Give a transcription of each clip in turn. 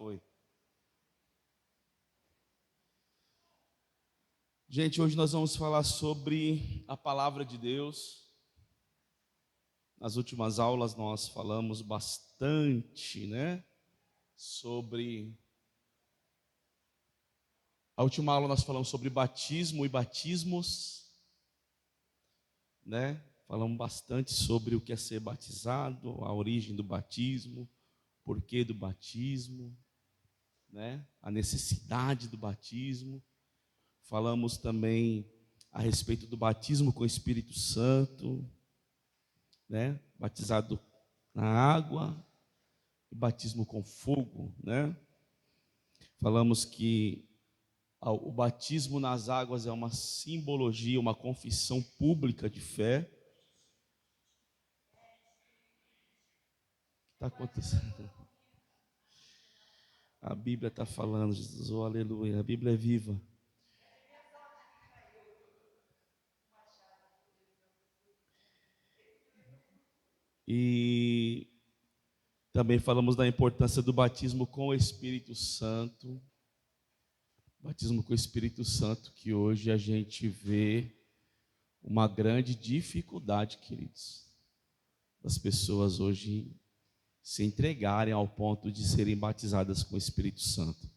foi. Gente, hoje nós vamos falar sobre a palavra de Deus. Nas últimas aulas nós falamos bastante, sobre... A última aula nós falamos sobre batismo e batismos, Falamos bastante sobre o que é ser batizado, a origem do batismo, porquê do batismo, A necessidade do batismo. Falamos também a respeito do batismo com o Espírito Santo, Batizado na água e batismo com fogo, Falamos que o batismo nas águas é uma simbologia, uma confissão pública de fé. O que está acontecendo? A Bíblia está falando, Jesus, oh, aleluia, a Bíblia é viva. E também falamos da importância do batismo com o Espírito Santo. Batismo com o Espírito Santo, que hoje a gente vê uma grande dificuldade, queridos, das pessoas hoje se entregarem ao ponto de serem batizadas com o Espírito Santo.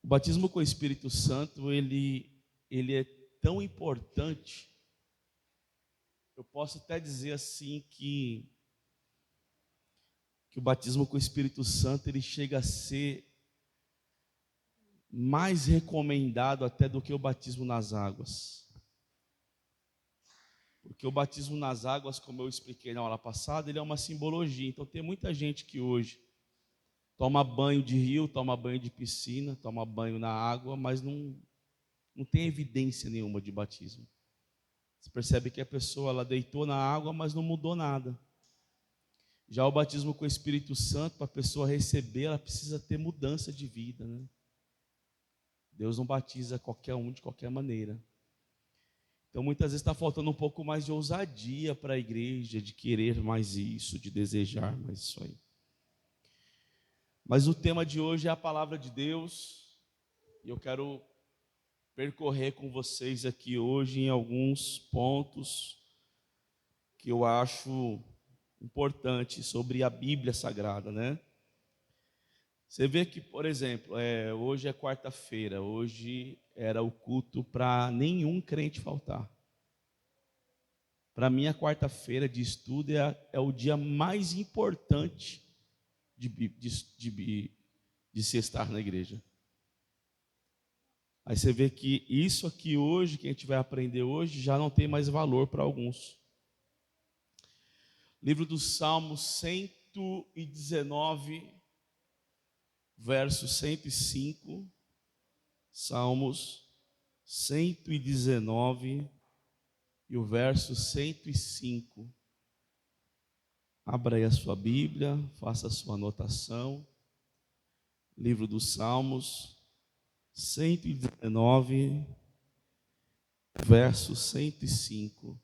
O batismo com o Espírito Santo, ele é tão importante, eu posso até dizer assim que o batismo com o Espírito Santo, ele chega a ser mais recomendado até do que o batismo nas águas. Porque o batismo nas águas, como eu expliquei na aula passada, ele é uma simbologia. Então tem muita gente que hoje toma banho de rio, toma banho de piscina, toma banho na água, mas não tem evidência nenhuma de batismo. Você percebe que a pessoa ela deitou na água, mas não mudou nada. Já o batismo com o Espírito Santo, para a pessoa receber, ela precisa ter mudança de vida, Deus não batiza qualquer um de qualquer maneira. Então muitas vezes está faltando um pouco mais de ousadia para a igreja, de querer mais isso, de desejar mais isso aí. Mas o tema de hoje é a palavra de Deus, e eu quero percorrer com vocês aqui hoje em alguns pontos que eu acho importantes sobre a Bíblia Sagrada, Você vê que, por exemplo, hoje é quarta-feira, hoje era o culto para nenhum crente faltar. Para mim, a quarta-feira de estudo é o dia mais importante de se estar na igreja. Aí você vê que isso aqui hoje, que a gente vai aprender hoje, já não tem mais valor para alguns. Livro dos Salmos 119, verso 105. Salmos 119 e o verso 105. Abra aí a sua Bíblia, faça a sua anotação. Livro dos Salmos 119, verso 105.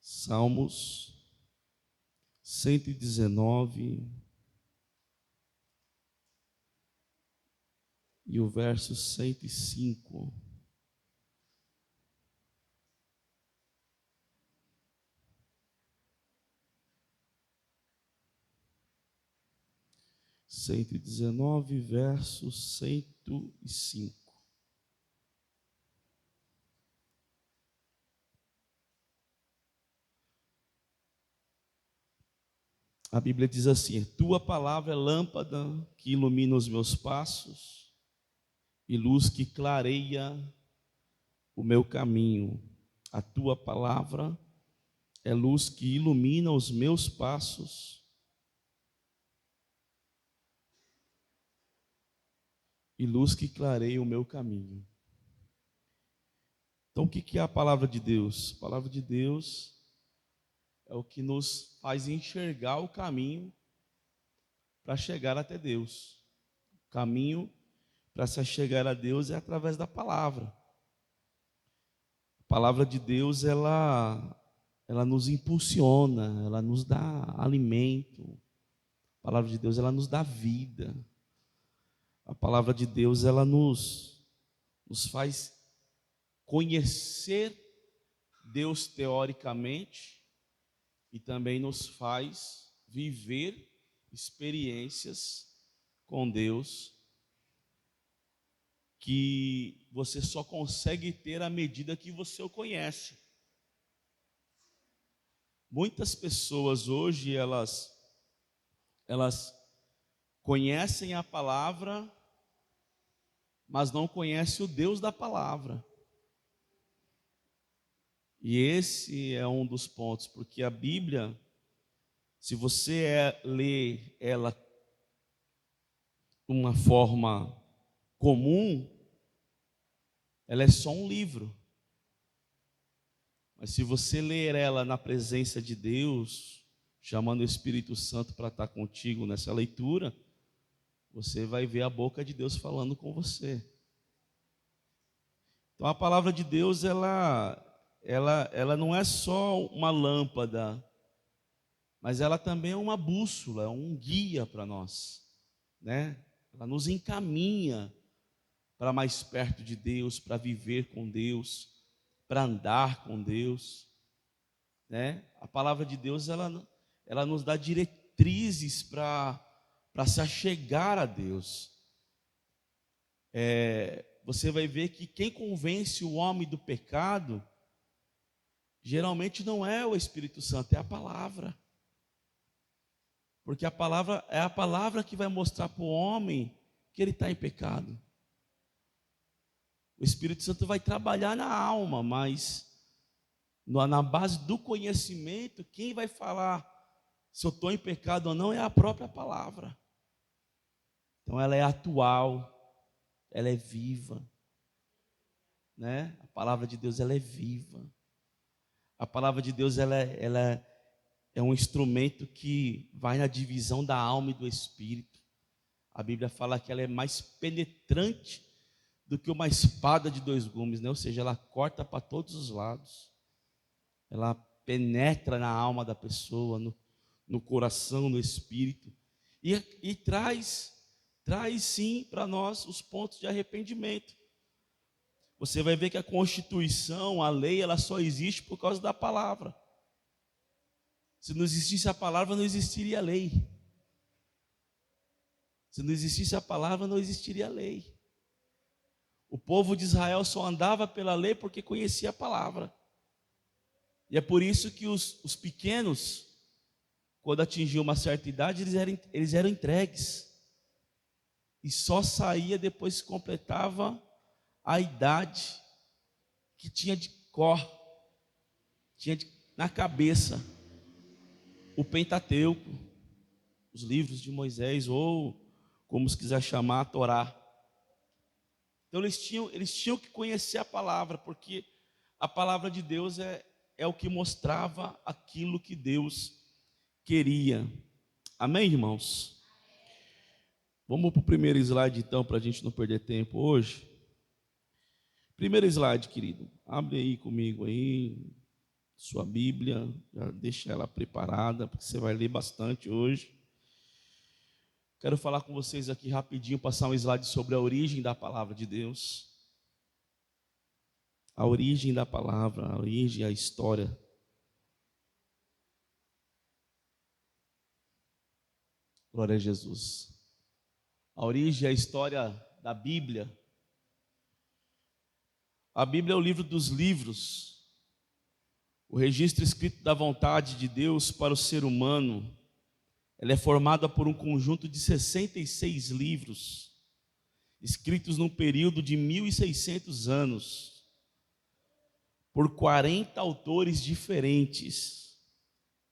Salmos 119 e o verso 105. Verso 105. A Bíblia diz assim: tua palavra é lâmpada que ilumina os meus passos e luz que clareia o meu caminho. A tua palavra é luz que ilumina os meus passos e luz que clareia o meu caminho. Então, o que é a palavra de Deus? A palavra de Deus é o que nos faz enxergar o caminho para chegar até Deus. O caminho para se chegar a Deus é através da palavra. palavra de Deus, ela nos impulsiona, ela nos dá alimento. A palavra de Deus, ela nos dá vida. A palavra de Deus, ela nos faz conhecer Deus teoricamente e também nos faz viver experiências com Deus que você só consegue ter à medida que você o conhece. Muitas pessoas hoje, elas conhecem a palavra, mas não conhecem o Deus da palavra. E esse é um dos pontos, porque a Bíblia, se você ler ela de uma forma comum, ela é só um livro. Mas se você ler ela na presença de Deus, chamando o Espírito Santo para estar contigo nessa leitura, você vai ver a boca de Deus falando com você. Então a palavra de Deus, ela não é só uma lâmpada, mas ela também é uma bússola, é um guia para nós, né? Ela nos encaminha para mais perto de Deus, para viver com Deus, para andar com Deus, né? A palavra de Deus, ela nos dá diretrizes para se achegar a Deus. Você vai ver que quem convence o homem do pecado, geralmente não é o Espírito Santo, é a palavra. Porque a palavra é a palavra que vai mostrar para o homem que ele está em pecado. O Espírito Santo vai trabalhar na alma, mas na base do conhecimento, quem vai falar se eu estou em pecado ou não é a própria palavra. Então ela é atual, ela é viva, né? A palavra de Deus, ela é viva. A palavra de Deus, ela é um instrumento que vai na divisão da alma e do espírito. A Bíblia fala que ela é mais penetrante do que uma espada de dois gumes, né? Ou seja, ela corta para todos os lados. Ela penetra na alma da pessoa, no coração, no espírito. E traz sim para nós os pontos de arrependimento. Você vai ver que a Constituição, a lei, ela só existe por causa da palavra. Se não existisse a palavra, não existiria a lei. Se não existisse a palavra, não existiria a lei. O povo de Israel só andava pela lei porque conhecia a palavra. E é por isso que os pequenos, quando atingiam uma certa idade, eles eram entregues. E só saía depois que completava a idade que tinha de cor, na cabeça o Pentateuco, os livros de Moisés, ou como se quiser chamar, a Torá. Então eles tinham que conhecer a palavra, porque a palavra de Deus é o que mostrava aquilo que Deus queria. Amém, irmãos? Vamos para o primeiro slide então, para a gente não perder tempo hoje. Primeiro slide, querido. Abre aí comigo aí, sua Bíblia, já deixa ela preparada, porque você vai ler bastante hoje. Quero falar com vocês aqui rapidinho, passar um slide sobre a origem da palavra de Deus. A origem da palavra, a origem, a história. Glória a Jesus. A origem, a história da Bíblia. A Bíblia é o livro dos livros, o registro escrito da vontade de Deus para o ser humano. Ela é formada por um conjunto de 66 livros, escritos num período de 1.600 anos, por 40 autores diferentes,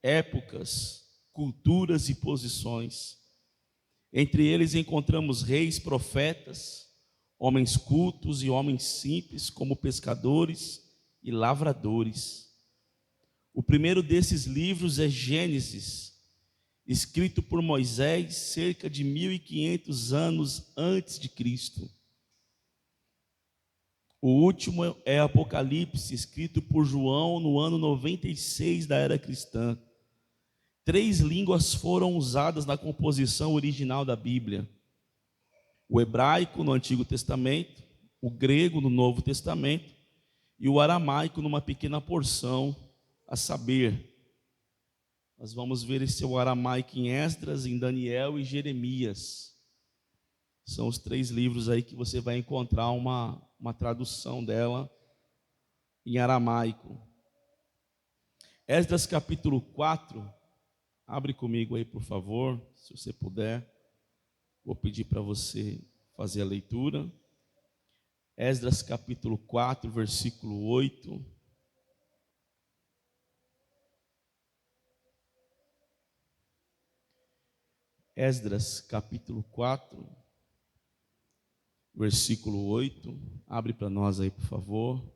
épocas, culturas e posições. Entre eles encontramos reis, profetas, homens cultos e homens simples, como pescadores e lavradores. O primeiro desses livros é Gênesis, escrito por Moisés cerca de 1.500 anos antes de Cristo. O último é Apocalipse, escrito por João no ano 96 da era cristã. 3 línguas foram usadas na composição original da Bíblia: o hebraico no Antigo Testamento, o grego no Novo Testamento e o aramaico numa pequena porção, a saber, nós vamos ver esse aramaico em Esdras, em Daniel e Jeremias. São os 3 livros aí que você vai encontrar uma tradução dela em aramaico. Esdras capítulo 4, abre comigo aí, por favor, se você puder. Vou pedir para você fazer a leitura. Esdras capítulo 4, versículo 8. Esdras capítulo 4, versículo 8. Abre para nós aí, por favor.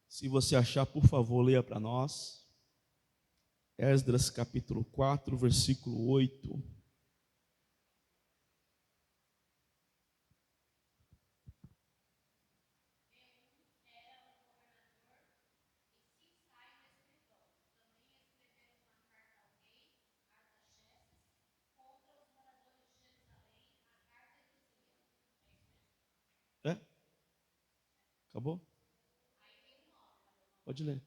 Se você achar, por favor, leia para nós. Esdras capítulo 4, versículo 8. É? Acabou? Pode ler.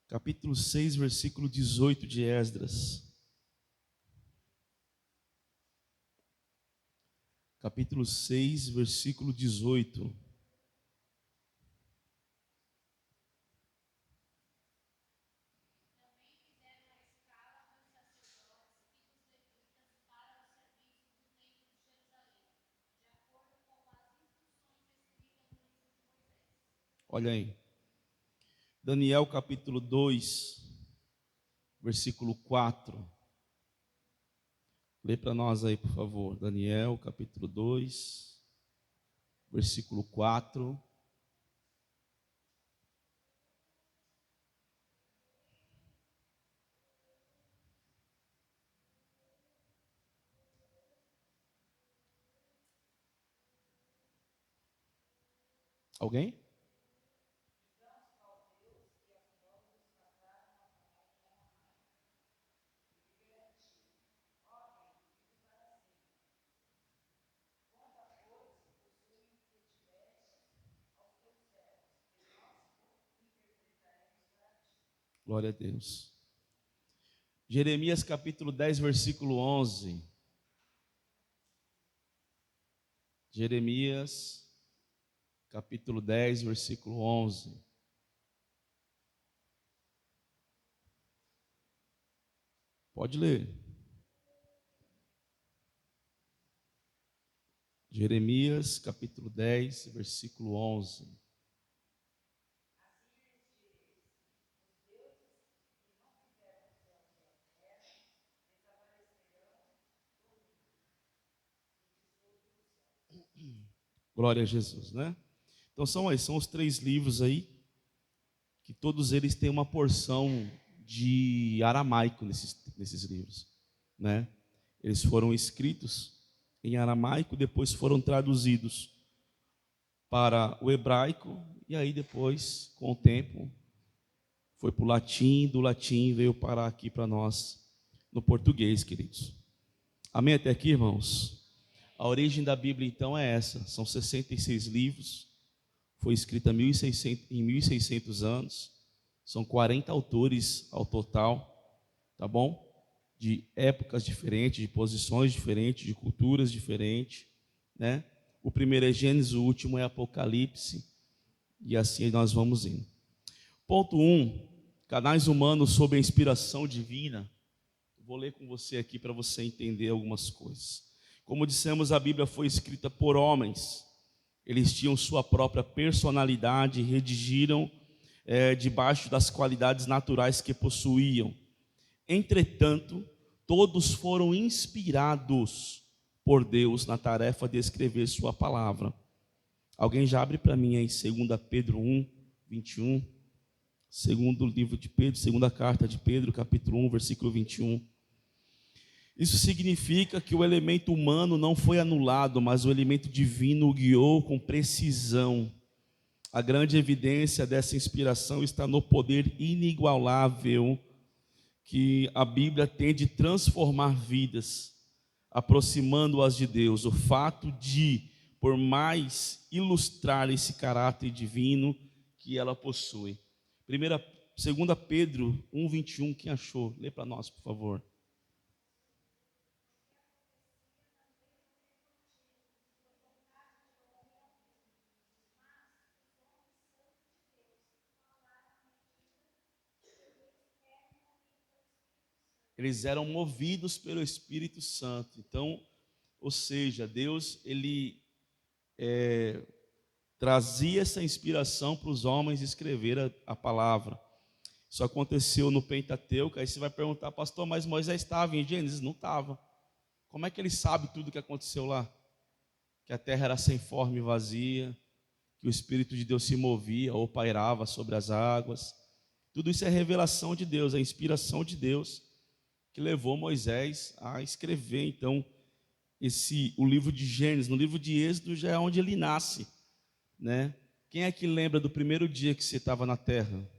Capítulo 6, versículo 18 de Esdras. Capítulo 6, versículo 18. Olha aí. Daniel capítulo 2, versículo 4. Lê para nós aí, por favor. Daniel capítulo 2, versículo 4. Alguém? Glória a Deus. Jeremias capítulo 10, versículo 11. Jeremias capítulo 10, versículo 11. Pode ler. Jeremias capítulo 10, versículo 11. Glória a Jesus, né? Então são os 3 livros aí, que todos eles têm uma porção de aramaico nesses livros, né? Eles foram escritos em aramaico, depois foram traduzidos para o hebraico, e aí depois, com o tempo, foi para o latim, do latim veio parar aqui para nós, no português, queridos. Amém até aqui, irmãos? A origem da Bíblia, então, é essa. São 66 livros. Foi escrita em 1.600 anos. São 40 autores ao total, tá bom? De épocas diferentes, de posições diferentes, de culturas diferentes, né? O primeiro é Gênesis, o último é Apocalipse. E assim nós vamos indo. Ponto 1. Canais humanos sob a inspiração divina. Vou ler com você aqui para você entender algumas coisas. Como dissemos, a Bíblia foi escrita por homens, eles tinham sua própria personalidade, redigiram debaixo das qualidades naturais que possuíam. Entretanto, todos foram inspirados por Deus na tarefa de escrever sua palavra. Alguém já abre para mim aí 2 Pedro 1, 21. Segundo livro de Pedro, segunda carta de Pedro, capítulo 1, versículo 21. Isso significa que o elemento humano não foi anulado, mas o elemento divino o guiou com precisão. A grande evidência dessa inspiração está no poder inigualável que a Bíblia tem de transformar vidas, aproximando-as de Deus. O fato de, por mais ilustrar esse caráter divino que ela possui. 2 Pedro 1, 21, quem achou? Lê para nós, por favor. Eles eram movidos pelo Espírito Santo. Então, ou seja, Deus, ele trazia essa inspiração para os homens escrever a palavra. Isso aconteceu no Pentateuco. Aí você vai perguntar, pastor, mas Moisés estava em Gênesis? Não estava. Como é que ele sabe tudo o que aconteceu lá? Que a terra era sem forma e vazia, que o Espírito de Deus se movia ou pairava sobre as águas. Tudo isso é revelação de Deus, é inspiração de Deus que levou Moisés a escrever, então, o livro de Gênesis. No livro de Êxodo já é onde ele nasce, né? Quem é que lembra do primeiro dia que você estava na terra?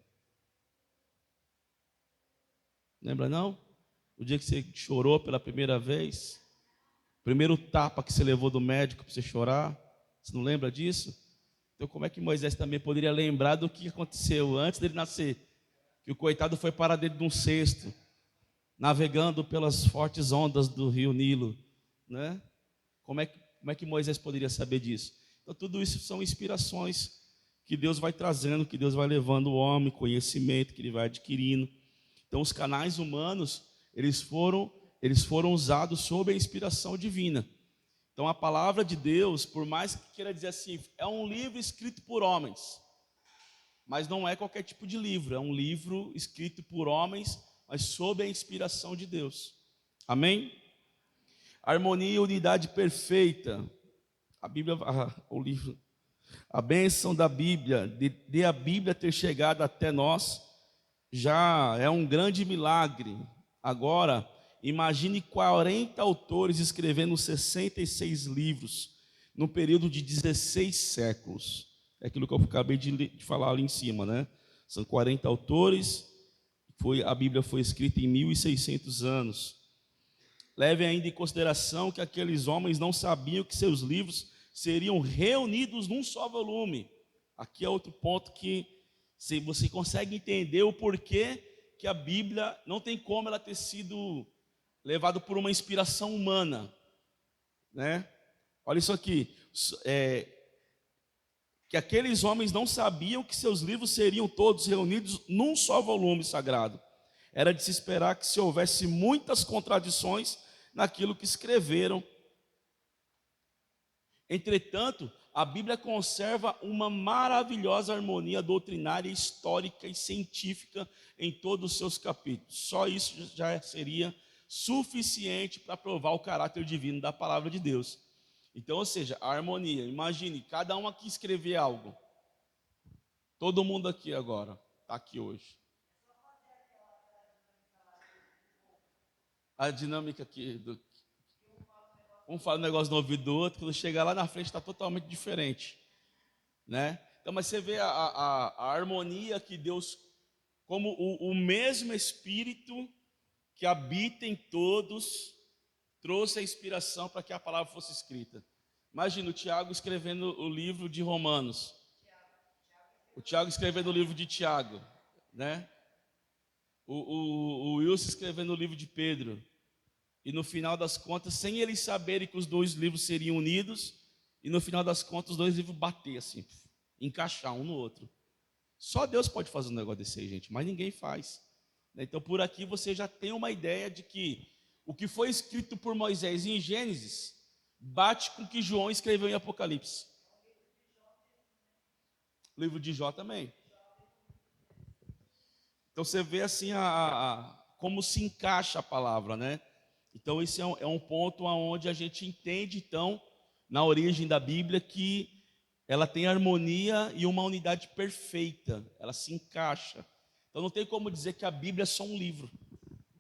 Lembra não? O dia que você chorou pela primeira vez? Primeiro tapa que você levou do médico para você chorar? Você não lembra disso? Então como é que Moisés também poderia lembrar do que aconteceu antes dele nascer? Que o coitado foi parar dentro de um cesto, navegando pelas fortes ondas do rio Nilo, né? Como é que Moisés poderia saber disso? Então tudo isso são inspirações que Deus vai trazendo, que Deus vai levando o homem, conhecimento que ele vai adquirindo. Então os canais humanos, eles foram usados sob a inspiração divina. Então a palavra de Deus, por mais que queira dizer assim, é um livro escrito por homens, mas não é qualquer tipo de livro, é um livro escrito por homens, mas sob a inspiração de Deus. Amém? Harmonia e unidade perfeita. A Bíblia, o livro, a bênção da Bíblia, de a Bíblia ter chegado até nós, já é um grande milagre. Agora, imagine 40 autores escrevendo 66 livros, no período de 16 séculos. É aquilo que eu acabei de falar ali em cima, né? São 40 autores. A Bíblia foi escrita em 1600 anos. Leve ainda em consideração que aqueles homens não sabiam que seus livros seriam reunidos num só volume. Aqui é outro ponto que você consegue entender o porquê que a Bíblia não tem como ela ter sido levada por uma inspiração humana, né? Olha isso aqui, que aqueles homens não sabiam que seus livros seriam todos reunidos num só volume sagrado. Era de se esperar que se houvesse muitas contradições naquilo que escreveram. Entretanto, a Bíblia conserva uma maravilhosa harmonia doutrinária, histórica e científica em todos os seus capítulos. Só isso já seria suficiente para provar o caráter divino da palavra de Deus. Então, ou seja, a harmonia. Imagine, cada um aqui escrever algo. Todo mundo aqui agora, está aqui hoje. A dinâmica aqui, um fala um negócio no ouvido do outro, quando chegar lá na frente está totalmente diferente, né? Então, mas você vê a harmonia que Deus, como o mesmo Espírito que habita em todos, trouxe a inspiração para que a palavra fosse escrita. Imagina o Tiago escrevendo o livro de Romanos, o Tiago escrevendo o livro de Tiago, né? O Wilson escrevendo o livro de Pedro. E no final das contas, sem eles saberem que os dois livros seriam unidos, e no final das contas os dois livros bater assim, encaixar um no outro. Só Deus pode fazer um negócio desse aí, gente, mas ninguém faz. Então por aqui você já tem uma ideia de que o que foi escrito por Moisés em Gênesis bate com o que João escreveu em Apocalipse. O livro de Jó também. Então você vê assim como se encaixa a palavra, né? Então esse é um ponto onde a gente entende, então, na origem da Bíblia, que ela tem harmonia e uma unidade perfeita, ela se encaixa. Então não tem como dizer que a Bíblia é só um livro.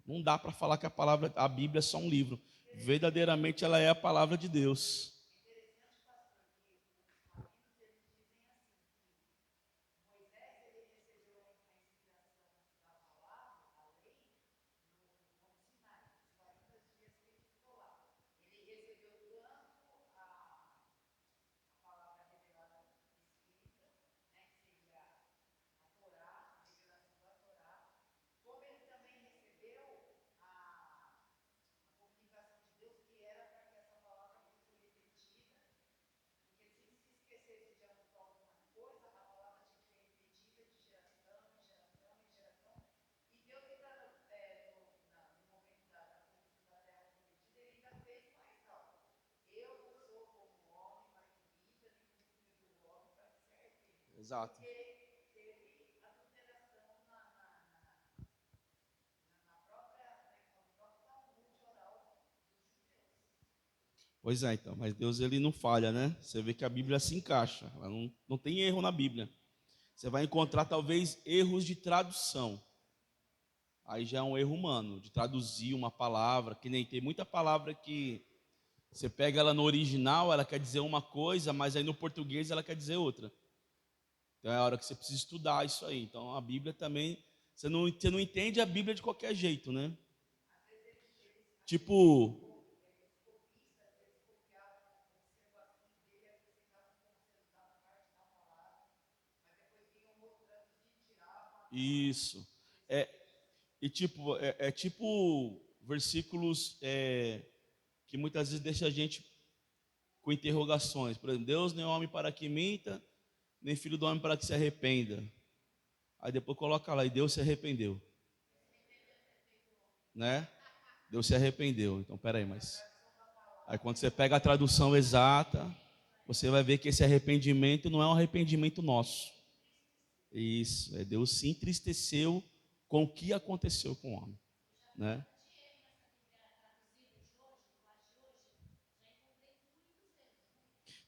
Não dá para falar que a Bíblia é só um livro. Verdadeiramente ela é a palavra de Deus. Exato. Pois é, então, mas Deus ele não falha, né? Você vê que a Bíblia se encaixa, ela não tem erro na Bíblia. Você vai encontrar talvez erros de tradução. Aí já é um erro humano, de traduzir uma palavra, que nem tem muita palavra que você pega ela no original, ela quer dizer uma coisa, mas aí no português ela quer dizer outra. Então é a hora que você precisa estudar isso aí. Então a Bíblia também, você não entende a Bíblia de qualquer jeito, né? Tipo, isso. É, e tipo, é tipo versículos que muitas vezes deixa a gente com interrogações. Por exemplo, Deus não é homem para que minta, nem filho do homem para que se arrependa. Aí depois coloca lá, e Deus se arrependeu, né? Deus se arrependeu. Então, peraí, mas aí quando você pega a tradução exata, você vai ver que esse arrependimento não é um arrependimento nosso. Isso, Deus se entristeceu com o que aconteceu com o homem, né?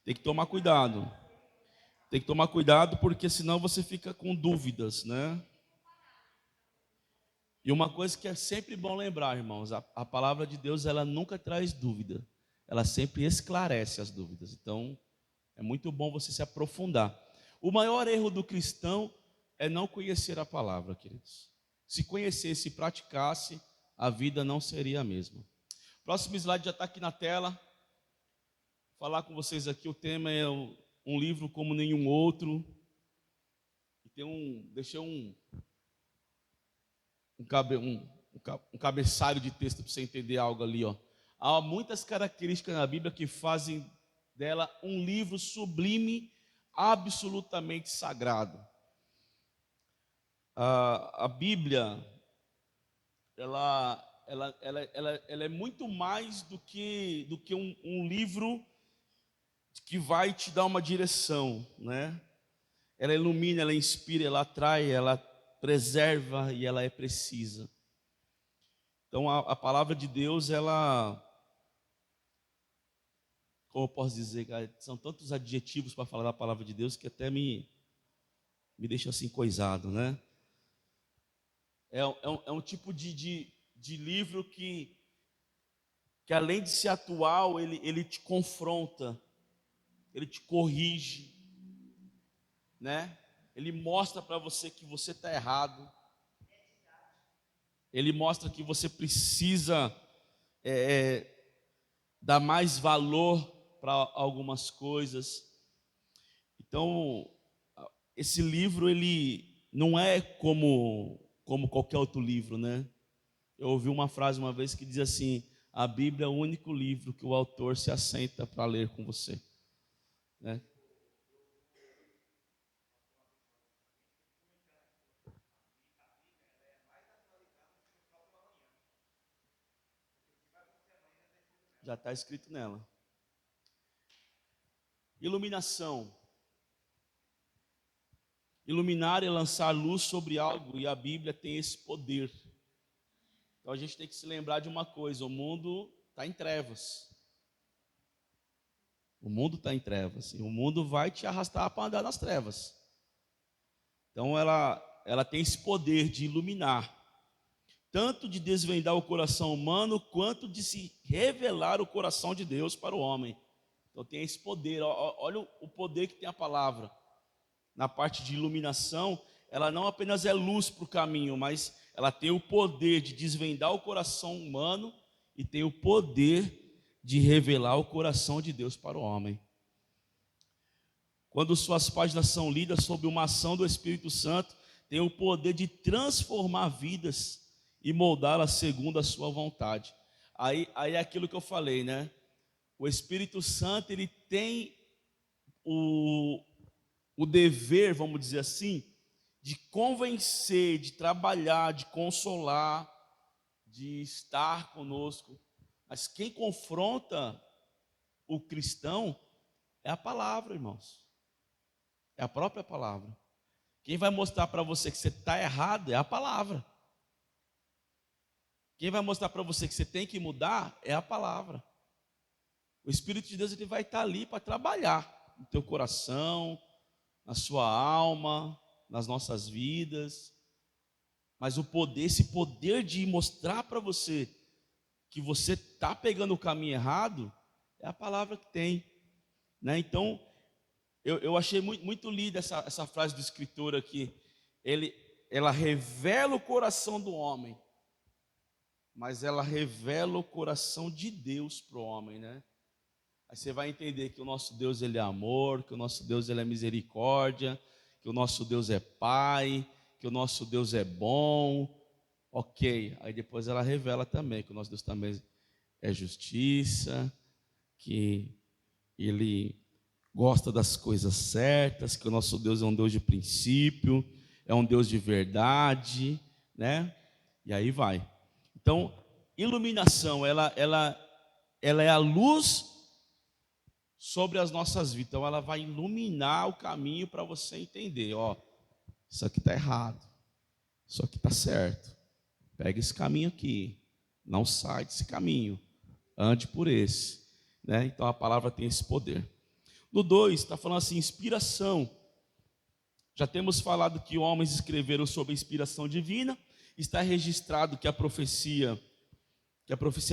Tem que tomar cuidado. Tem que tomar cuidado porque senão você fica com dúvidas, né? E uma coisa que é sempre bom lembrar, irmãos, a palavra de Deus ela nunca traz dúvida. Ela sempre esclarece as dúvidas. Então, é muito bom você se aprofundar. O maior erro do cristão é não conhecer a palavra, queridos. Se conhecesse e praticasse, a vida não seria a mesma. Próximo slide já está aqui na tela. Vou falar com vocês aqui, o tema é um livro como nenhum outro. Deixei um cabeçalho de texto para você entender algo ali, ó. Há muitas características na Bíblia que fazem dela um livro sublime, absolutamente sagrado. A Bíblia, ela é muito mais do que um livro que vai te dar uma direção, né? Ela ilumina, ela inspira, ela atrai, ela preserva e ela é precisa. Então a palavra de Deus, como eu posso dizer, cara, são tantos adjetivos para falar da palavra de Deus que até me deixa assim coisado, né? É um tipo de livro que além de ser atual, ele te confronta, ele te corrige, né? Ele mostra para você que você está errado, ele mostra que você precisa dar mais valor para algumas coisas. Então, esse livro ele não é como qualquer outro livro, né? Eu ouvi uma frase uma vez que diz assim: a Bíblia é o único livro que o autor se assenta para ler com você, né? Já está escrito nela. Iluminação. Iluminar é lançar luz sobre algo, e a Bíblia tem esse poder. Então a gente tem que se lembrar de uma coisa: o mundo está em trevas. O mundo está em trevas, e o mundo vai te arrastar para andar nas trevas. Então ela tem esse poder de iluminar, tanto de desvendar o coração humano, quanto de se revelar o coração de Deus para o homem. Então tem esse poder. Olha o poder que tem a palavra. Na parte de iluminação, ela não apenas é luz para o caminho, mas ela tem o poder de desvendar o coração humano e tem o poder de revelar o coração de Deus para o homem. Quando suas páginas são lidas sob uma ação do Espírito Santo, tem o poder de transformar vidas e moldá-las segundo a sua vontade. Aí é aquilo que eu falei, né? O Espírito Santo, ele tem o dever, vamos dizer assim, de convencer, de trabalhar, de consolar, de estar conosco. Mas quem confronta o cristão é a palavra, irmãos. É a própria palavra. Quem vai mostrar para você que você está errado é a palavra. Quem vai mostrar para você que você tem que mudar é a palavra. O Espírito de Deus, ele vai estar ali para trabalhar no teu coração, na sua alma, nas nossas vidas. Mas esse poder de mostrar para você que você está pegando o caminho errado, é a palavra que tem, né? Então, eu achei muito linda essa frase do escritor aqui. Ela revela o coração do homem, mas ela revela o coração de Deus para o homem, né? Aí você vai entender que o nosso Deus, ele é amor, que o nosso Deus, ele é misericórdia, que o nosso Deus é Pai, que o nosso Deus é bom. Ok, aí depois ela revela também que o nosso Deus também é justiça, que ele gosta das coisas certas, que o nosso Deus é um Deus de princípio, é um Deus de verdade, né? E aí vai. Então, iluminação, ela é a luz sobre as nossas vidas. Então ela vai iluminar o caminho para você entender, ó, isso aqui está errado, isso aqui está certo. Pega esse caminho aqui, não sai desse caminho, ande por esse, né? Então a palavra tem esse poder. No 2, está falando assim, inspiração. Já temos falado que homens escreveram sobre a inspiração divina. Está registrado que a profecia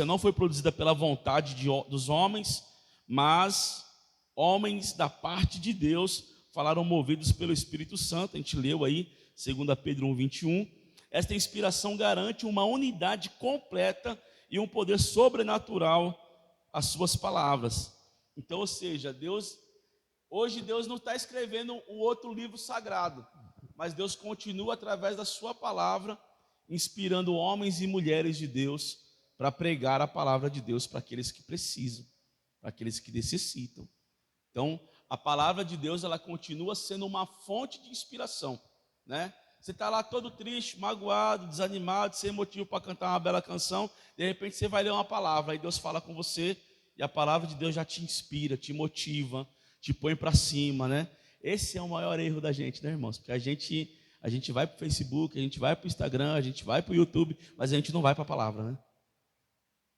não foi produzida pela vontade dos homens, mas homens da parte de Deus falaram movidos pelo Espírito Santo. A gente leu aí, 2 Pedro 1:21. Esta inspiração garante uma unidade completa e um poder sobrenatural às suas palavras. Então, ou seja, hoje Deus não está escrevendo um outro livro sagrado, mas Deus continua através da sua palavra, inspirando homens e mulheres de Deus para pregar a palavra de Deus para aqueles que precisam, para aqueles que necessitam. Então, a palavra de Deus, ela continua sendo uma fonte de inspiração, né? Você está lá todo triste, magoado, desanimado, sem motivo para cantar uma bela canção, de repente você vai ler uma palavra, aí Deus fala com você, e a palavra de Deus já te inspira, te motiva, te põe para cima, né? Esse é o maior erro da gente, né, irmãos? Porque a gente vai para o Facebook, a gente vai para o Instagram, a gente vai para o YouTube, mas a gente não vai para a palavra, né?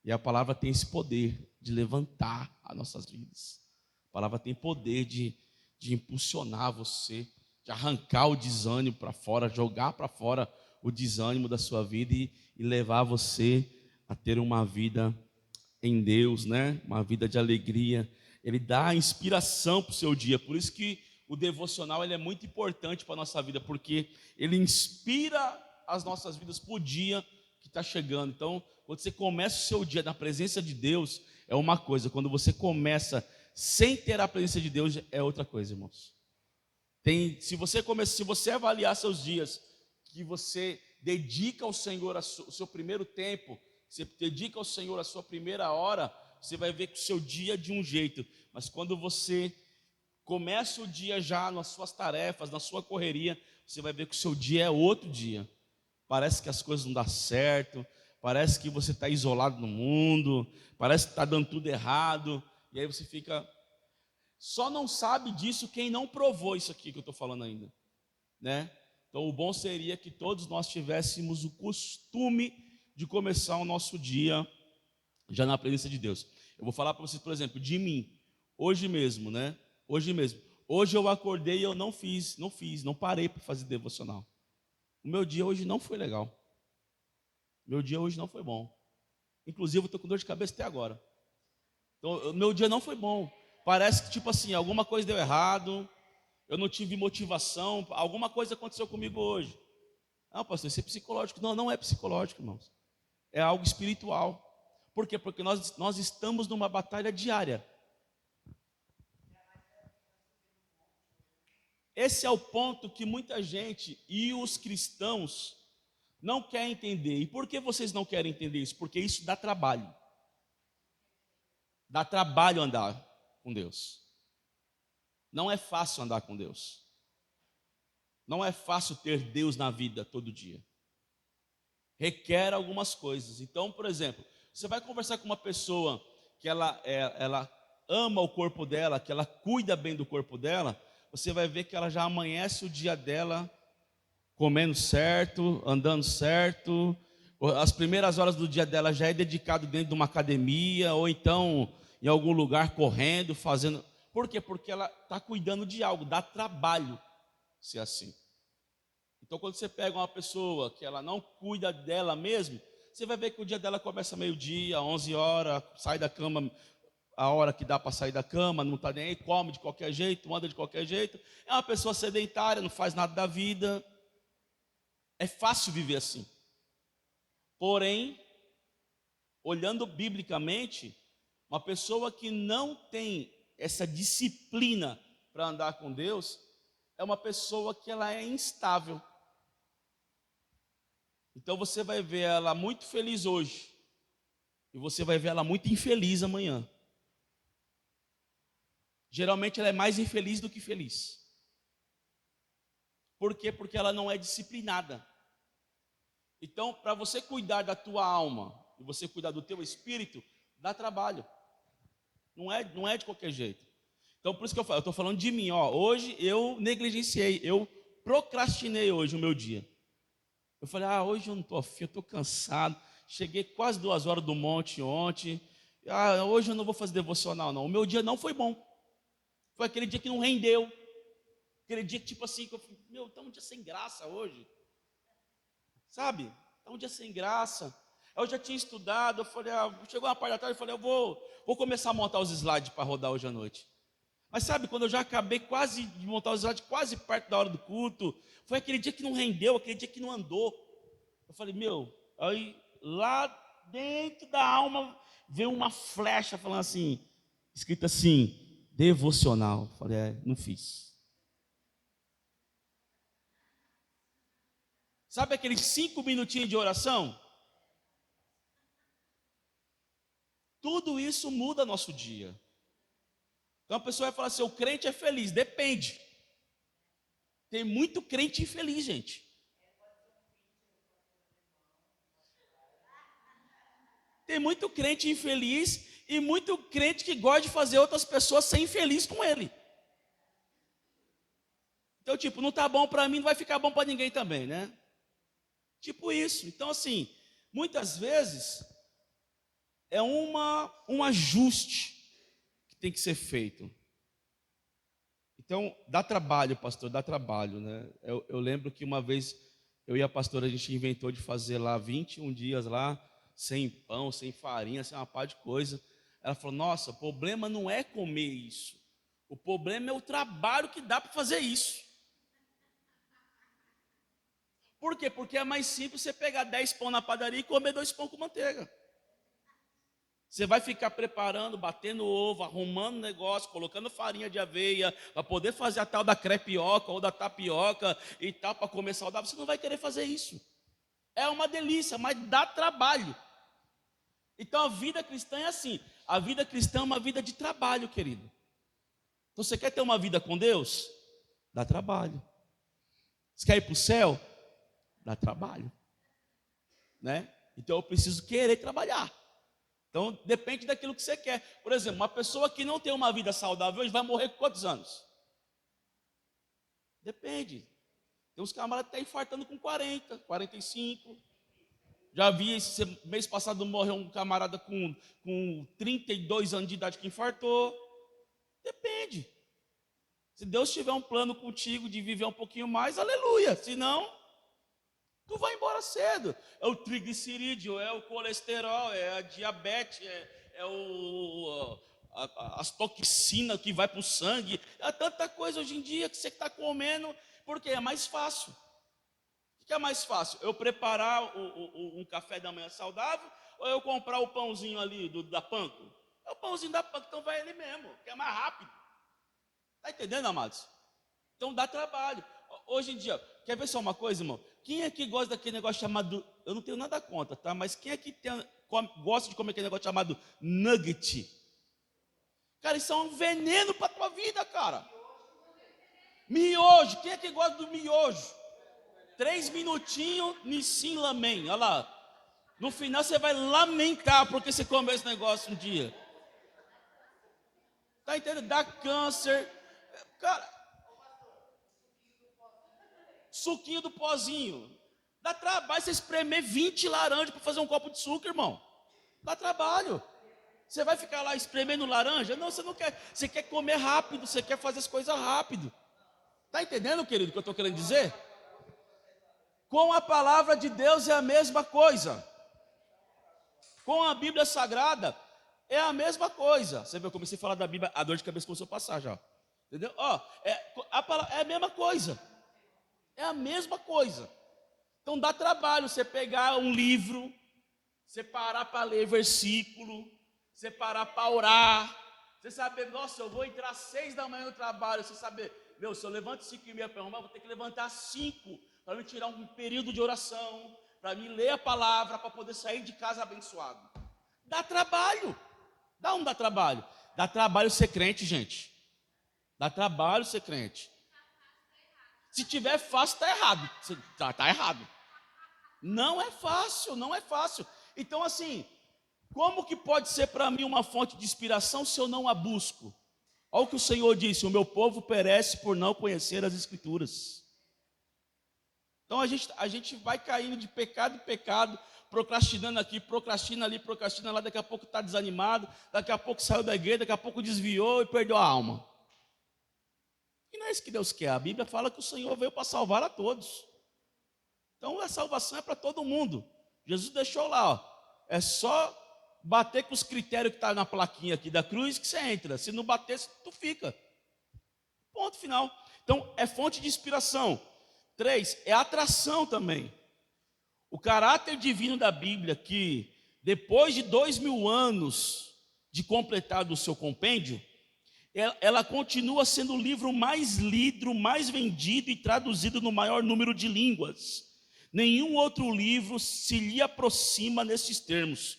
E a palavra tem esse poder de levantar as nossas vidas. A palavra tem poder de impulsionar você, de arrancar o desânimo para fora, jogar para fora o desânimo da sua vida e levar você a ter uma vida em Deus, né? Uma vida de alegria. Ele dá inspiração para o seu dia. Por isso que o devocional, ele é muito importante para a nossa vida, porque ele inspira as nossas vidas para o dia que está chegando. Então, quando você começa o seu dia na presença de Deus, é uma coisa. Quando você começa sem ter a presença de Deus, é outra coisa, irmãos. Se você avaliar seus dias, que você dedica ao Senhor o seu primeiro tempo, você dedica ao Senhor a sua primeira hora, você vai ver que o seu dia é de um jeito. Mas quando você começa o dia já nas suas tarefas, na sua correria, você vai ver que o seu dia é outro dia. Parece que as coisas não dão certo, parece que você está isolado no mundo, parece que está dando tudo errado, e aí você fica... Só não sabe disso quem não provou isso aqui que eu estou falando ainda. né? Então, o bom seria que todos nós tivéssemos o costume de começar o nosso dia já na presença de Deus. Eu vou falar para vocês, por exemplo, de mim, hoje mesmo, né? Hoje mesmo. Hoje eu acordei e eu não parei para fazer devocional. O meu dia hoje não foi legal. Meu dia hoje não foi bom. Inclusive, eu estou com dor de cabeça até agora. Então, meu dia não foi bom. Parece que, tipo assim, alguma coisa deu errado, eu não tive motivação, alguma coisa aconteceu comigo hoje. Não, pastor, isso é psicológico. Não, não é psicológico, irmãos. É algo espiritual. Por quê? Porque nós estamos numa batalha diária. Esse é o ponto que muita gente e os cristãos não querem entender. E por que vocês não querem entender isso? Porque isso dá trabalho. Dá trabalho andar com Deus. Não é fácil andar com Deus. Não é fácil ter Deus na vida todo dia. Requer algumas coisas. Então, por exemplo, você vai conversar com uma pessoa que ela ama o corpo dela, que ela cuida bem do corpo dela, você vai ver que ela já amanhece o dia dela comendo certo, andando certo. As primeiras horas do dia dela já é dedicado dentro de uma academia, ou então em algum lugar correndo, fazendo. Por quê? Porque ela está cuidando de algo, dá trabalho ser assim. Então, quando você pega uma pessoa que ela não cuida dela mesmo, você vai ver que o dia dela começa meio-dia, 11 horas, sai da cama a hora que dá para sair da cama, não está nem aí, come de qualquer jeito, anda de qualquer jeito. É uma pessoa sedentária, não faz nada da vida. É fácil viver assim. Porém, olhando biblicamente, uma pessoa que não tem essa disciplina para andar com Deus, é uma pessoa que ela é instável. Então você vai ver ela muito feliz hoje, e você vai ver ela muito infeliz amanhã. Geralmente ela é mais infeliz do que feliz. Por quê? Porque ela não é disciplinada. Então, para você cuidar da tua alma e você cuidar do teu espírito, dá trabalho. Não é de qualquer jeito. Então, por isso que eu estou falando de mim. Hoje eu negligenciei, eu procrastinei hoje o meu dia. Eu falei, hoje eu não estou afim, eu estou cansado. Cheguei quase 2 horas do monte ontem. Hoje eu não vou fazer devocional, não. O meu dia não foi bom. Foi aquele dia que não rendeu. Aquele dia que, tipo assim, que eu falei, está um dia sem graça hoje. Sabe? Está um dia sem graça. Eu já tinha estudado, eu falei, chegou uma parte da tarde, eu falei, eu vou começar a montar os slides para rodar hoje à noite. Mas sabe, quando eu já acabei quase de montar os slides, quase perto da hora do culto, foi aquele dia que não rendeu, aquele dia que não andou. Eu falei, aí lá dentro da alma veio uma flecha falando assim, escrita assim, devocional. Eu falei, não fiz. Sabe aqueles 5 minutinhos de oração? Tudo isso muda nosso dia. Então a pessoa vai falar assim, o crente é feliz. Depende. Tem muito crente infeliz, gente. Tem muito crente infeliz e muito crente que gosta de fazer outras pessoas serem felizes com ele. Então, tipo, não está bom para mim, não vai ficar bom para ninguém também, né? Tipo isso. Então, assim, muitas vezes é um ajuste que tem que ser feito. Então, dá trabalho, pastor, dá trabalho, né? Eu lembro que uma vez eu e a pastora, a gente inventou de fazer lá 21 dias lá, sem pão, sem farinha, sem uma par de coisa. Ela falou, nossa, o problema não é comer isso. O problema é o trabalho que dá para fazer isso. Por quê? Porque é mais simples você pegar 10 pão na padaria e comer 2 pão com manteiga. Você vai ficar preparando, batendo ovo, arrumando negócio, colocando farinha de aveia, para poder fazer a tal da crepioca ou da tapioca e tal, para comer saudável. Você não vai querer fazer isso. É uma delícia, mas dá trabalho. Então a vida cristã é assim. A vida cristã é uma vida de trabalho, querido. Então você quer ter uma vida com Deus? Dá trabalho. Você quer ir para o céu? Dá trabalho. Né? Então eu preciso querer trabalhar. Então, depende daquilo que você quer. Por exemplo, uma pessoa que não tem uma vida saudável hoje vai morrer com quantos anos? Depende. Tem uns camaradas que estão infartando com 40, 45. Já vi, mês passado morreu um camarada com 32 anos de idade que infartou. Depende. Se Deus tiver um plano contigo de viver um pouquinho mais, aleluia. Se não, tu vai embora cedo. É o triglicerídeo, é o colesterol, é a diabetes, as toxinas que vai para o sangue. É tanta coisa hoje em dia que você está comendo, porque é mais fácil. O que é mais fácil? Eu preparar um café da manhã saudável ou eu comprar o pãozinho ali da Panko? É o pãozinho da Panko, então vai ele mesmo, que é mais rápido. Está entendendo, amados? Então dá trabalho. Hoje em dia, quer ver só uma coisa, irmão? Quem é que gosta daquele negócio chamado, eu não tenho nada contra, tá? Mas quem é que gosta de comer aquele negócio chamado nugget? Cara, isso é um veneno para a tua vida, cara. Miojo, quem é que gosta do miojo? 3 minutinhos, Nissin Lamen, olha lá. No final você vai lamentar porque você comeu esse negócio um dia. Tá entendendo? Dá câncer. Cara, suquinho do pozinho. Dá trabalho você espremer 20 laranjas para fazer um copo de suco, irmão. Dá trabalho. Você vai ficar lá espremendo laranja? Não, você não quer. Você quer comer rápido, você quer fazer as coisas rápido. Tá entendendo, querido, o que eu estou querendo dizer? Com a palavra de Deus é a mesma coisa. Com a Bíblia Sagrada é a mesma coisa. Você vê, eu comecei a falar da Bíblia, a dor de cabeça começou a passar já. Entendeu? É a mesma coisa. É a mesma coisa. Então dá trabalho você pegar um livro, você parar para ler versículo, você parar para orar, você saber, nossa, eu vou entrar às 6 da manhã no trabalho, você saber, meu, se eu levanto 5h30 para arrumar, vou ter que levantar às 5 para me tirar um período de oração, para me ler a palavra, para poder sair de casa abençoado. Dá trabalho. Dá ou não dá trabalho? Dá trabalho ser crente, gente. Dá trabalho ser crente. Se tiver fácil, está errado. Está errado. Não é fácil, não é fácil. Então, assim, como que pode ser para mim uma fonte de inspiração se eu não a busco? Olha o que o Senhor disse: o meu povo perece por não conhecer as Escrituras. Então a gente vai caindo de pecado em pecado, procrastinando aqui, procrastina ali, procrastina lá, daqui a pouco está desanimado, daqui a pouco saiu da igreja, daqui a pouco desviou e perdeu a alma. E não é isso que Deus quer. A Bíblia fala que o Senhor veio para salvar a todos. Então a salvação é para todo mundo. Jesus deixou lá, ó. É só bater com os critérios que está na plaquinha aqui da cruz que você entra. Se não bater, tu fica. Ponto final. Então é fonte de inspiração. 3, é atração também. O caráter divino da Bíblia, que depois de 2000 anos de completado o seu compêndio, ela continua sendo o livro mais lido, mais vendido e traduzido no maior número de línguas. Nenhum outro livro se lhe aproxima nesses termos.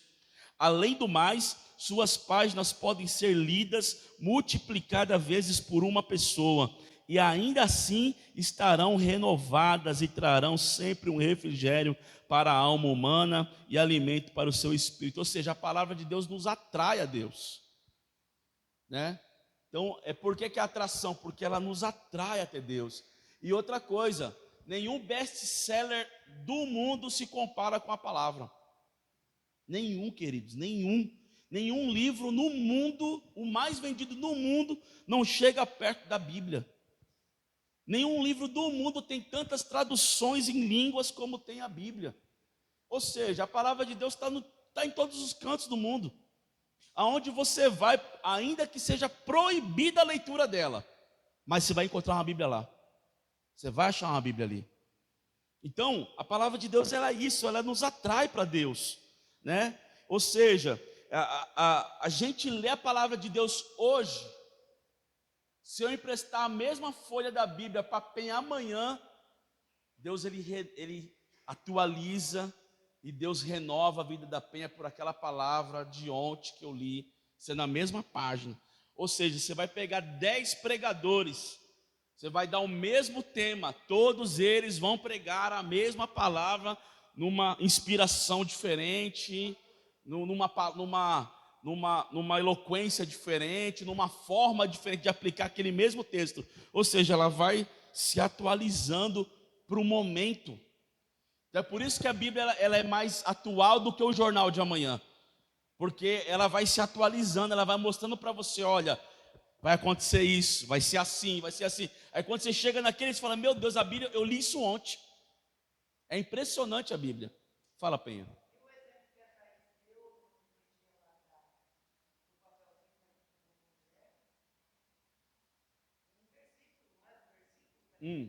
Além do mais, suas páginas podem ser lidas, multiplicadas vezes por uma pessoa, e ainda assim estarão renovadas e trarão sempre um refrigério para a alma humana e alimento para o seu espírito. Ou seja, a palavra de Deus nos atrai a Deus, né? Então, por que é atração? Porque ela nos atrai até Deus. E outra coisa, nenhum best-seller do mundo se compara com a palavra. Nenhum, queridos, nenhum. Nenhum livro no mundo, o mais vendido no mundo, não chega perto da Bíblia. Nenhum livro do mundo tem tantas traduções em línguas como tem a Bíblia. Ou seja, a palavra de Deus está em todos os cantos do mundo. Aonde você vai, ainda que seja proibida a leitura dela, mas você vai encontrar uma Bíblia lá. Você vai achar uma Bíblia ali. Então, a palavra de Deus, ela é isso, ela nos atrai para Deus, né? Ou seja, a gente lê a palavra de Deus hoje. Se eu emprestar a mesma folha da Bíblia para Penha amanhã, Deus ele atualiza e Deus renova a vida da Penha por aquela palavra de ontem que eu li, sendo a mesma página. Ou seja, você vai pegar 10 pregadores, você vai dar o mesmo tema, todos eles vão pregar a mesma palavra numa inspiração diferente, numa eloquência diferente, numa forma diferente de aplicar aquele mesmo texto. Ou seja, ela vai se atualizando para o momento. Então é por isso que a Bíblia ela é mais atual do que o jornal de amanhã. Porque ela vai se atualizando, ela vai mostrando para você, olha, vai acontecer isso, vai ser assim, vai ser assim. Aí quando você chega naquele, você fala, meu Deus, a Bíblia, eu li isso ontem. É impressionante a Bíblia. Fala, Penha. Hum.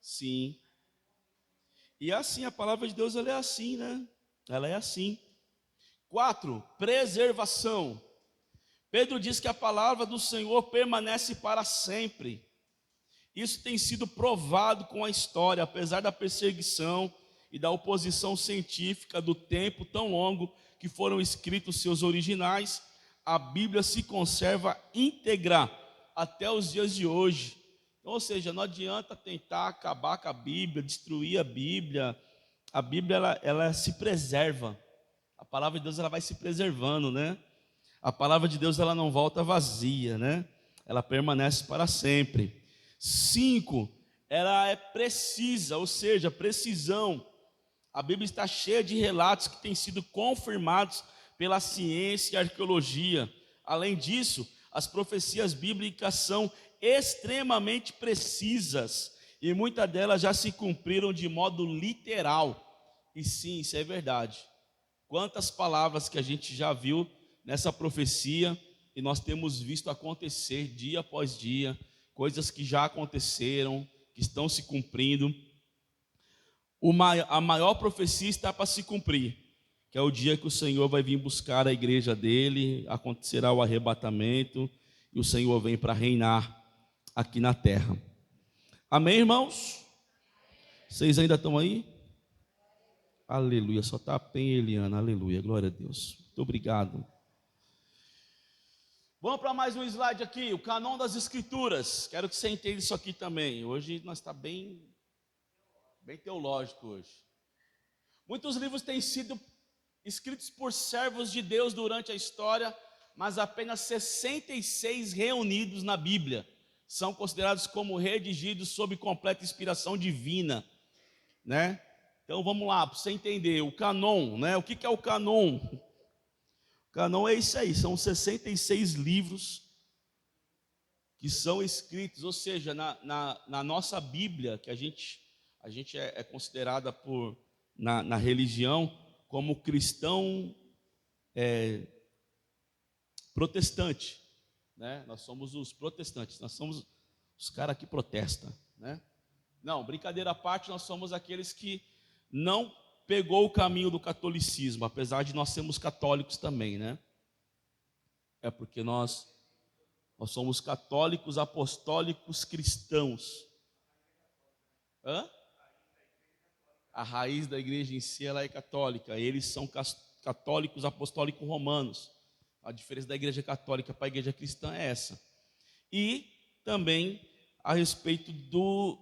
Sim. E assim, a palavra de Deus, ela é assim, né? Ela é assim. 4, preservação. Pedro diz que a palavra do Senhor permanece para sempre. Isso tem sido provado com a história, apesar da perseguição e da oposição científica do tempo tão longo que foram escritos seus originais, a Bíblia se conserva íntegra até os dias de hoje. Então, ou seja, não adianta tentar acabar com a Bíblia, destruir a Bíblia. A Bíblia ela se preserva. A palavra de Deus ela vai se preservando, né? A palavra de Deus ela não volta vazia, né? Ela permanece para sempre. 5, ela é precisa, ou seja, precisão. A Bíblia está cheia de relatos que têm sido confirmados pela ciência e arqueologia. Além disso, as profecias bíblicas são extremamente precisas e muitas delas já se cumpriram de modo literal. E sim, isso é verdade. Quantas palavras que a gente já viu nessa profecia e nós temos visto acontecer dia após dia, coisas que já aconteceram, que estão se cumprindo. A maior profecia está para se cumprir, que é o dia que o Senhor vai vir buscar a igreja dele, acontecerá o arrebatamento e o Senhor vem para reinar aqui na terra. Amém, irmãos? Vocês ainda estão aí? Aleluia, só está a Penha e Eliana, aleluia, glória a Deus. Muito obrigado. Vamos para mais um slide aqui, o canon das escrituras. Quero que você entenda isso aqui também. Hoje nós está bem teológico hoje. Muitos livros têm sido escritos por servos de Deus durante a história, mas apenas 66 reunidos na Bíblia são considerados como redigidos sob completa inspiração divina, né? Então vamos lá, para você entender, o canon, né? O que é o canon? O canon é isso aí, são 66 livros que são escritos, ou seja, na nossa Bíblia, que a gente é considerada na religião como cristão protestante, né? Nós somos os protestantes, nós somos os caras que protestam, né? Não, brincadeira à parte, nós somos aqueles que não pegou o caminho do catolicismo, apesar de nós sermos católicos também, né? É porque nós somos católicos apostólicos cristãos. Hã? A raiz da igreja em si ela é católica, eles são católicos apostólicos romanos. A diferença da igreja católica para a igreja cristã é essa. E também a respeito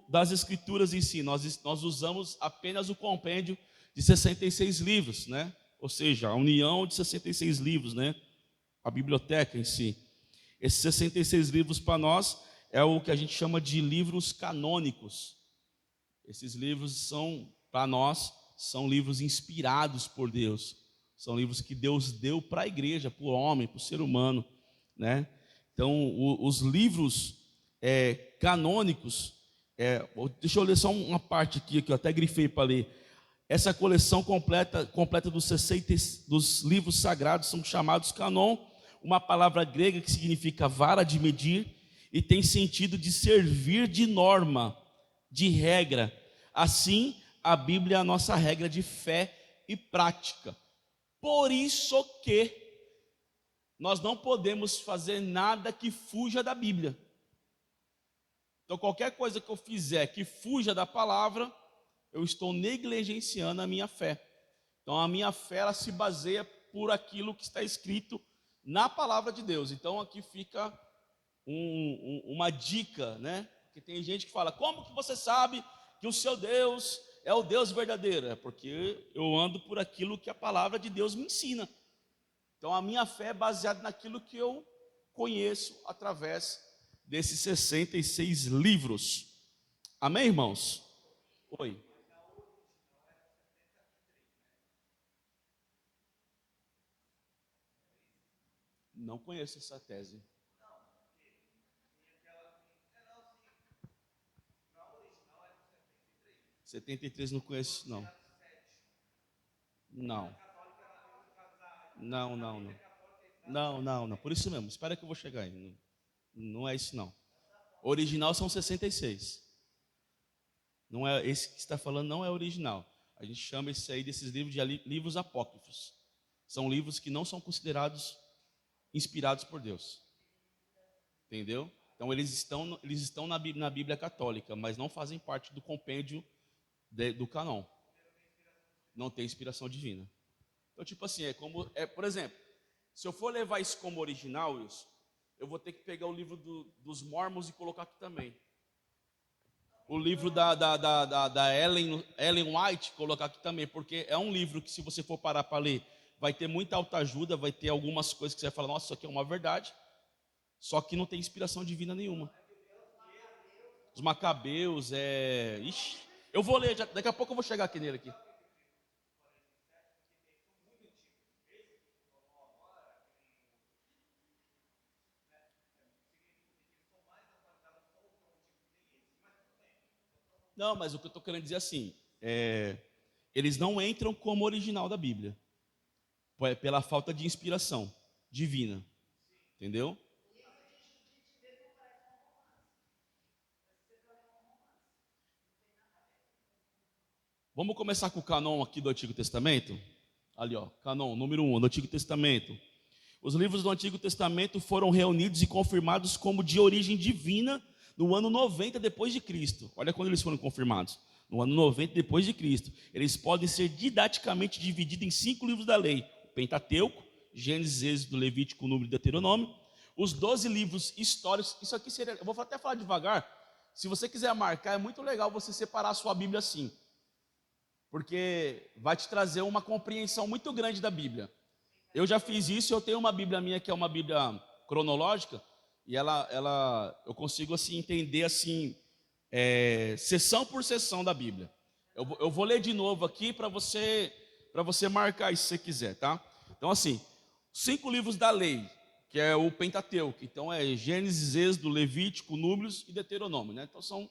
das escrituras em si, nós usamos apenas o compêndio de 66 livros, né? Ou seja, a união de 66 livros, né? A biblioteca em si. Esses 66 livros para nós é o que a gente chama de livros canônicos. Esses livros são, para nós, são livros inspirados por Deus. São livros que Deus deu para a igreja, para o homem, para o ser humano, né? Então, os livros canônicos, deixa eu ler só uma parte aqui, que eu até grifei para ler. Essa coleção completa dos livros sagrados são chamados canon, uma palavra grega que significa vara de medir e tem sentido de servir de norma, de regra. Assim, a Bíblia é a nossa regra de fé e prática. Por isso que nós não podemos fazer nada que fuja da Bíblia. Então, qualquer coisa que eu fizer que fuja da palavra, eu estou negligenciando a minha fé. Então, a minha fé ela se baseia por aquilo que está escrito na palavra de Deus. Então, aqui fica uma dica, né? Porque tem gente que fala, como que você sabe que o seu Deus é o Deus verdadeiro? É porque eu ando por aquilo que a palavra de Deus me ensina. Então a minha fé é baseada naquilo que eu conheço através desses 66 livros. Amém, irmãos? Oi. Não conheço essa tese. 73 não conheço, não. Não. Não, não, não. Não, não, não. Por isso mesmo. Espera que eu vou chegar aí. Não, não é isso, não. Original são 66. Não é esse que está falando, não é original. A gente chama esse aí desses livros de livros apócrifos. São livros que não são considerados inspirados por Deus. Entendeu? Então eles estão na Bíblia católica, mas não fazem parte do compêndio do canon. Não tem inspiração divina. Então, tipo assim, por exemplo, se eu for levar isso como original, Wilson, eu vou ter que pegar o livro dos Mormons e colocar aqui também. O livro da Ellen White, colocar aqui também, porque é um livro que, se você for parar para ler, vai ter muita autoajuda, vai ter algumas coisas que você vai falar, nossa, isso aqui é uma verdade, só que não tem inspiração divina nenhuma. Os Macabeus, Ixi, eu vou ler, daqui a pouco eu vou chegar aqui nele aqui. Não, mas o que eu estou querendo dizer assim, eles não entram como original da Bíblia, pela falta de inspiração divina, entendeu? Vamos começar com o canon aqui do Antigo Testamento? Ali, ó, canon número 1, do Antigo Testamento. Os livros do Antigo Testamento foram reunidos e confirmados como de origem divina no ano 90 depois de Cristo. Olha quando eles foram confirmados. No ano 90 depois de Cristo. Eles podem ser didaticamente divididos em 5 livros da lei: o Pentateuco, Gênesis, Êxodo, Levítico, Número e Deuteronômio. Os 12 livros históricos. Isso aqui seria, eu vou até falar devagar. Se você quiser marcar, é muito legal você separar a sua Bíblia assim, porque vai te trazer uma compreensão muito grande da Bíblia. Eu já fiz isso, eu tenho uma Bíblia minha que é uma Bíblia cronológica, e eu consigo assim entender assim, sessão por sessão da Bíblia. Eu vou ler de novo aqui para você marcar isso se você quiser, tá? Então assim, 5 livros da lei, que é o Pentateuco. Então é Gênesis, Êxodo, Levítico, Números e Deuteronômio, né? Então são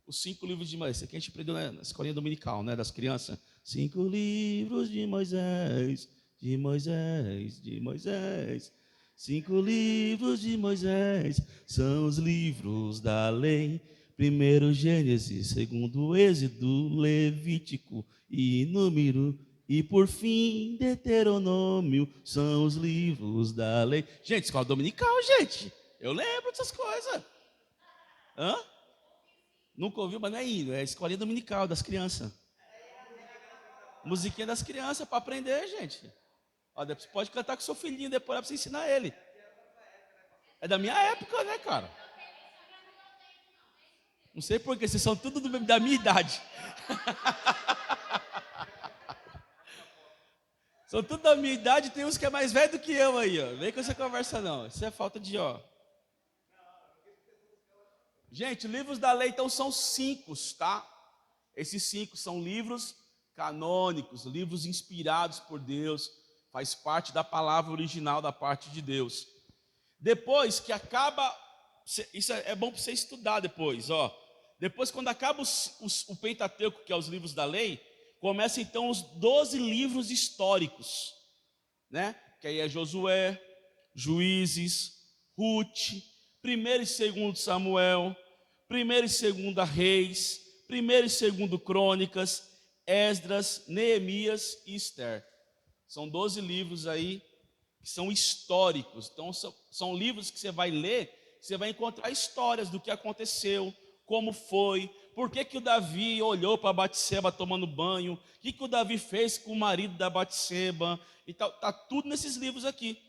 os 5 livros de Moisés. Isso aqui a gente aprendeu, né, na escolinha dominical, né, das crianças. 5 livros de Moisés, de Moisés, de Moisés. 5 livros de Moisés são os livros da lei. Primeiro Gênesis, segundo Êxodo, Levítico e Número, e por fim Deuteronômio, são os livros da lei. Gente, escola dominical, gente. Eu lembro dessas coisas. Hã? Nunca ouviu, mas não é hino, é escolinha dominical das crianças. Musiquinha das crianças para aprender, gente. Ó, você pode cantar com seu filhinho depois para você ensinar ele. É da minha época, né, cara? Não sei porquê, vocês são tudo da minha idade. São tudo da minha idade, tem uns que é mais velho do que eu aí, ó. Vem com essa conversa não, isso é falta de, ó. Gente, livros da lei então são 5, tá? Esses 5 são livros canônicos, livros inspirados por Deus, faz parte da palavra original da parte de Deus. Depois que acaba, isso é bom para você estudar depois, ó. Depois, quando acaba o Pentateuco, que é os livros da lei, começa então os 12 livros históricos, né? Que aí é Josué, Juízes, Ruth, 1º e 2º Samuel, 1º e 2º Reis, 1º e 2º Crônicas, Esdras, Neemias e Esther. São 12 livros aí que são históricos. Então são livros que você vai ler, você vai encontrar histórias do que aconteceu, como foi, por que o Davi olhou para Batseba tomando banho, o que o Davi fez com o marido da Batseba, e tal. Tá tudo nesses livros aqui.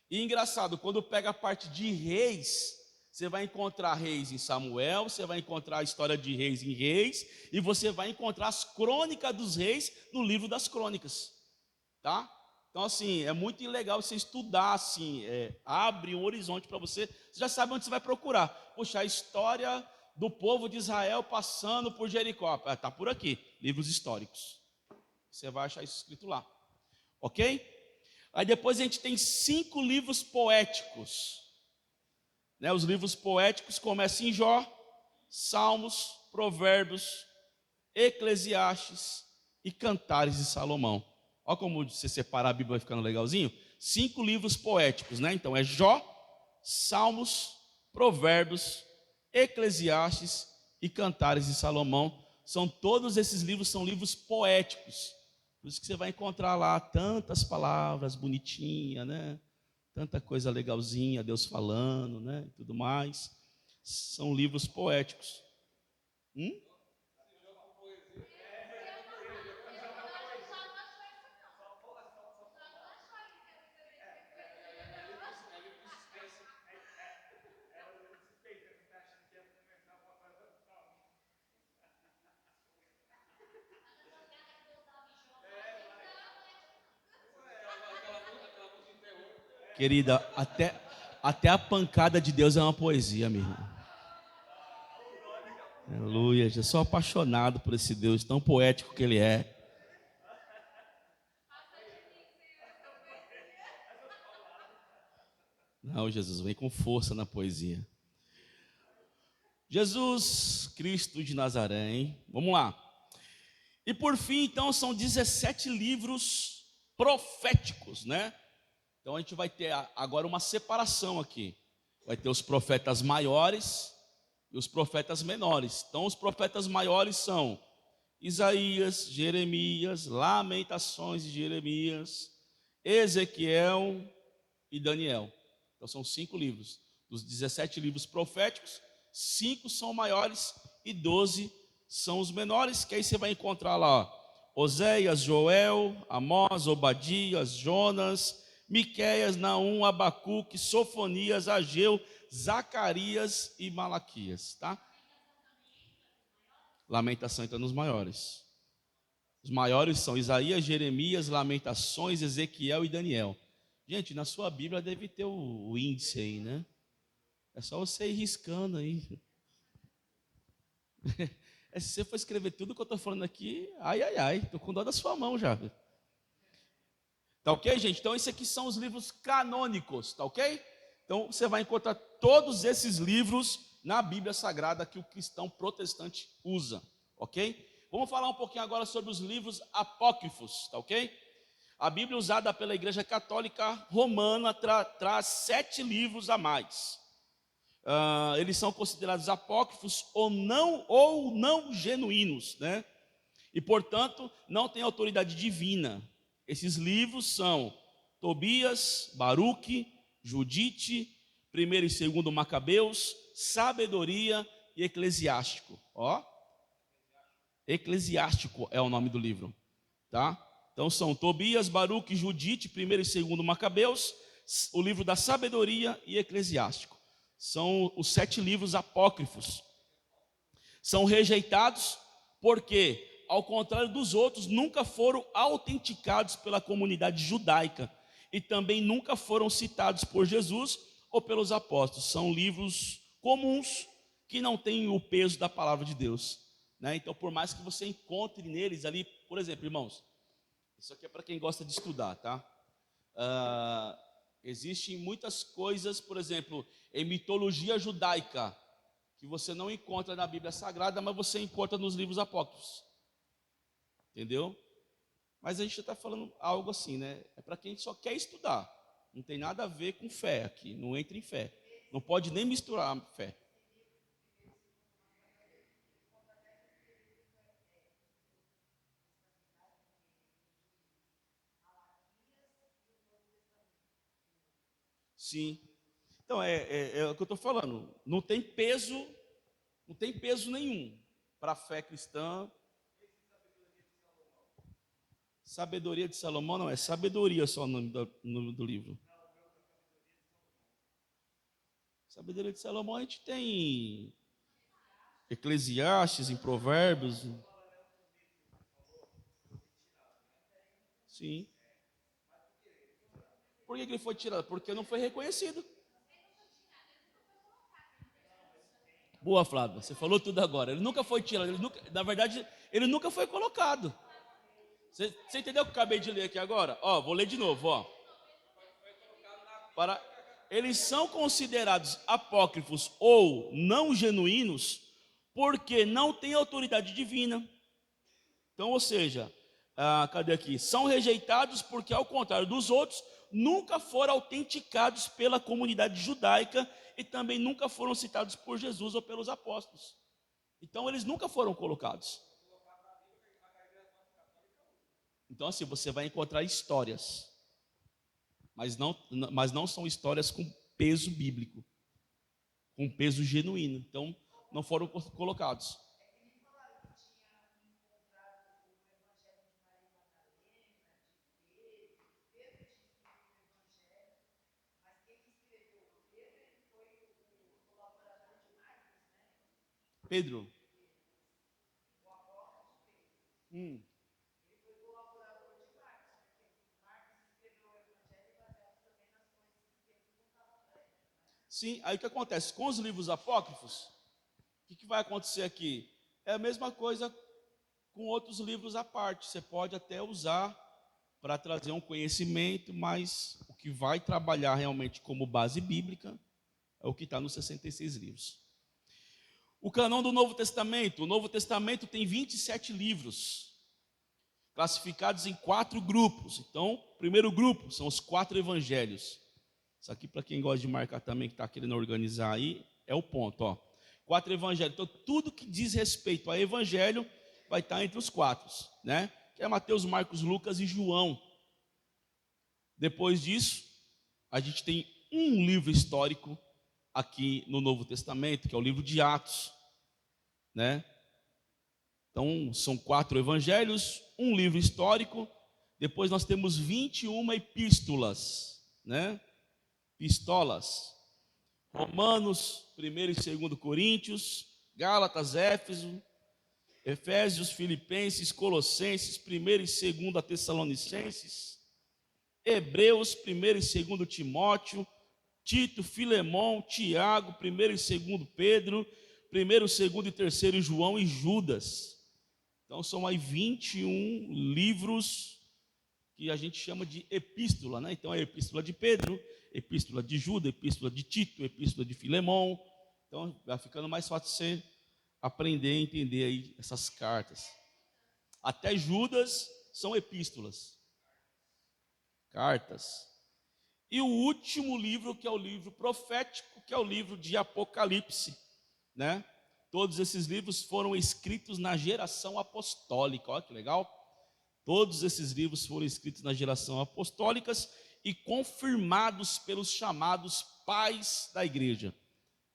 E engraçado, quando pega a parte de reis, Você vai encontrar Reis em Samuel, você vai encontrar a história de Reis em Reis, e você vai encontrar as crônicas dos reis no livro das crônicas, tá? Então, assim, é muito legal você estudar, assim, abre um horizonte para você. Você já sabe onde você vai procurar. Puxa, a história do povo de Israel passando por Jericó. Está por aqui, livros históricos. Você vai achar isso escrito lá, ok? Aí depois a gente tem 5 livros poéticos, né? Os livros poéticos começam em Jó, Salmos, Provérbios, Eclesiastes e Cantares de Salomão. Olha como você separar a Bíblia vai ficando legalzinho. 5 livros poéticos, né? Então é Jó, Salmos, Provérbios, Eclesiastes e Cantares de Salomão. Todos esses livros são livros poéticos. Por isso que você vai encontrar lá tantas palavras bonitinhas, né? Tanta coisa legalzinha, Deus falando, né? E tudo mais. São livros poéticos. Querida, até a pancada de Deus é uma poesia, minha irmã. Aleluia, eu sou apaixonado por esse Deus tão poético que Ele é. Não, Jesus, vem com força na poesia. Jesus Cristo de Nazaré, hein? Vamos lá. E por fim, então, são 17 livros proféticos, né? Então a gente vai ter agora uma separação aqui. Vai ter os profetas maiores e os profetas menores. Então os profetas maiores são Isaías, Jeremias, Lamentações de Jeremias, Ezequiel e Daniel. Então são 5 livros. Dos 17 livros proféticos, 5 são maiores e 12 são os menores, que aí você vai encontrar lá Oséias, Joel, Amós, Obadias, Jonas, Miqueias, Naum, Abacuque, Sofonias, Ageu, Zacarias e Malaquias, tá? Lamentação está nos maiores. Os maiores são Isaías, Jeremias, Lamentações, Ezequiel e Daniel. Gente, na sua Bíblia deve ter o índice aí, né? É só você ir riscando aí. Se você for escrever tudo que eu estou falando aqui, ai, ai, ai, estou com dó da sua mão já. Tá ok, gente? Então, esses aqui são os livros canônicos, tá ok? Então, você vai encontrar todos esses livros na Bíblia Sagrada que o cristão protestante usa, ok? Vamos falar um pouquinho agora sobre os livros apócrifos, tá ok? A Bíblia usada pela Igreja Católica Romana traz 7 livros a mais. Eles são considerados apócrifos ou não genuínos, né? E, portanto, não têm autoridade divina. Esses livros são Tobias, Baruque, Judite, 1º e 2º Macabeus, Sabedoria e Eclesiástico. Eclesiástico é o nome do livro, tá? Então são Tobias, Baruque, Judite, 1º e 2º Macabeus, o livro da Sabedoria e Eclesiástico. São os 7 livros apócrifos. São rejeitados porque, ao contrário dos outros, nunca foram autenticados pela comunidade judaica e também nunca foram citados por Jesus ou pelos apóstolos. São livros comuns que não têm o peso da palavra de Deus, né? Então, por mais que você encontre neles ali, por exemplo, irmãos, isso aqui é para quem gosta de estudar, tá? Existem muitas coisas, por exemplo, em mitologia judaica, que você não encontra na Bíblia Sagrada, mas você encontra nos livros apócrifos. Entendeu? Mas a gente está falando algo assim, né? É para quem só quer estudar. Não tem nada a ver com fé aqui. Não entra em fé. Não pode nem misturar fé. Sim. Então, é o que eu estou falando. Não tem peso nenhum para a fé cristã. Sabedoria de Salomão não é sabedoria só o nome do livro. Sabedoria de Salomão a gente tem em Eclesiastes, em Provérbios. Sim. Por que ele foi tirado? Porque não foi reconhecido. Boa, Flávia, você falou tudo agora. Ele nunca foi tirado, na verdade, ele nunca foi colocado. Você entendeu o que eu acabei de ler aqui agora? Ó, vou ler de novo, ó. Para, eles são considerados apócrifos ou não genuínos porque não têm autoridade divina. Então, ou seja, cadê aqui? São rejeitados porque, ao contrário dos outros, nunca foram autenticados pela comunidade judaica e também nunca foram citados por Jesus ou pelos apóstolos. Então, eles nunca foram colocados. Então, assim, você vai encontrar histórias, mas não são histórias com peso bíblico, com peso genuíno. Então, não foram colocados. Pedro. Hum. Sim, aí o que acontece? Com os livros apócrifos, o que vai acontecer aqui? É a mesma coisa com outros livros à parte. Você pode até usar para trazer um conhecimento, mas o que vai trabalhar realmente como base bíblica é o que está nos 66 livros. O canão do Novo Testamento. O Novo Testamento tem 27 livros, classificados em 4 grupos. Então, o primeiro grupo são os 4 evangelhos. Isso aqui, para quem gosta de marcar também, que está querendo organizar aí, é o ponto, ó. 4 evangelhos. Então, tudo que diz respeito a evangelho vai estar entre os 4, né? Que é Mateus, Marcos, Lucas e João. Depois disso, a gente tem um livro histórico aqui no Novo Testamento, que é o livro de Atos, né? Então, são 4 evangelhos, um livro histórico. Depois nós temos 21 epístolas, né? Pistolas. Romanos, 1º e 2º Coríntios, Gálatas, Efésios, Filipenses, Colossenses, 1º e 2º Tessalonicenses, Hebreus, 1º e 2º Timóteo, Tito, Filemão, Tiago, 1º e 2º Pedro, 1º, 2º e 3º João e Judas. Então são aí 21 livros que a gente chama de epístola, né? Então é a epístola de Pedro, epístola de Judas, epístola de Tito, epístola de Filemão. Então vai ficando mais fácil você aprender a entender aí essas cartas. Até Judas são epístolas, cartas. E o último livro, que é o livro profético, que é o livro de Apocalipse, né? Todos esses livros foram escritos na geração apostólica, olha que legal. Todos esses livros foram escritos na geração apostólicas e confirmados pelos chamados pais da igreja.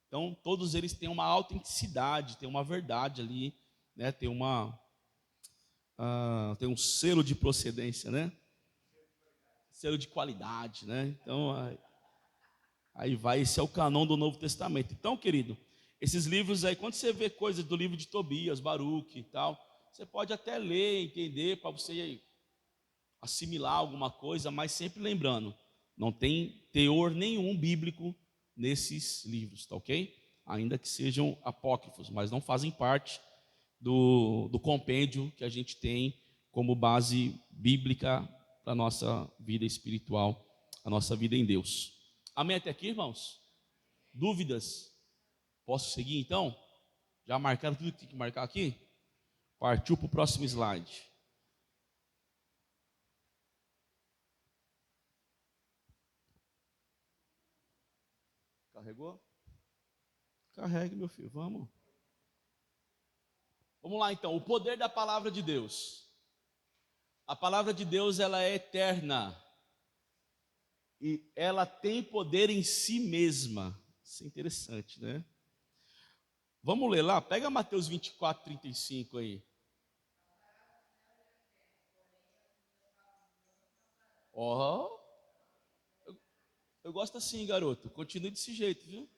Então, todos eles têm uma autenticidade, têm uma verdade ali, né? Tem um selo de procedência, né? Selo de qualidade, né? Então, aí vai, esse é o canão do Novo Testamento. Então, querido, esses livros aí, quando você vê coisas do livro de Tobias, Baruque e tal, você pode até ler, entender, para você assimilar alguma coisa, mas sempre lembrando, não tem teor nenhum bíblico nesses livros, tá ok? Ainda que sejam apócrifos, mas não fazem parte do compêndio que a gente tem como base bíblica para a nossa vida espiritual, a nossa vida em Deus. Amém até aqui, irmãos? Dúvidas? Posso seguir então? Já marcaram tudo que tem que marcar aqui? Partiu para o próximo slide. Carregou? Carregue, meu filho, vamos. Vamos lá então, o poder da palavra de Deus. A palavra de Deus, ela é eterna. E ela tem poder em si mesma. Isso é interessante, né? Vamos ler lá, pega Mateus 24, 35 aí. Ó, eu gosto assim, garoto. Continue desse jeito, viu?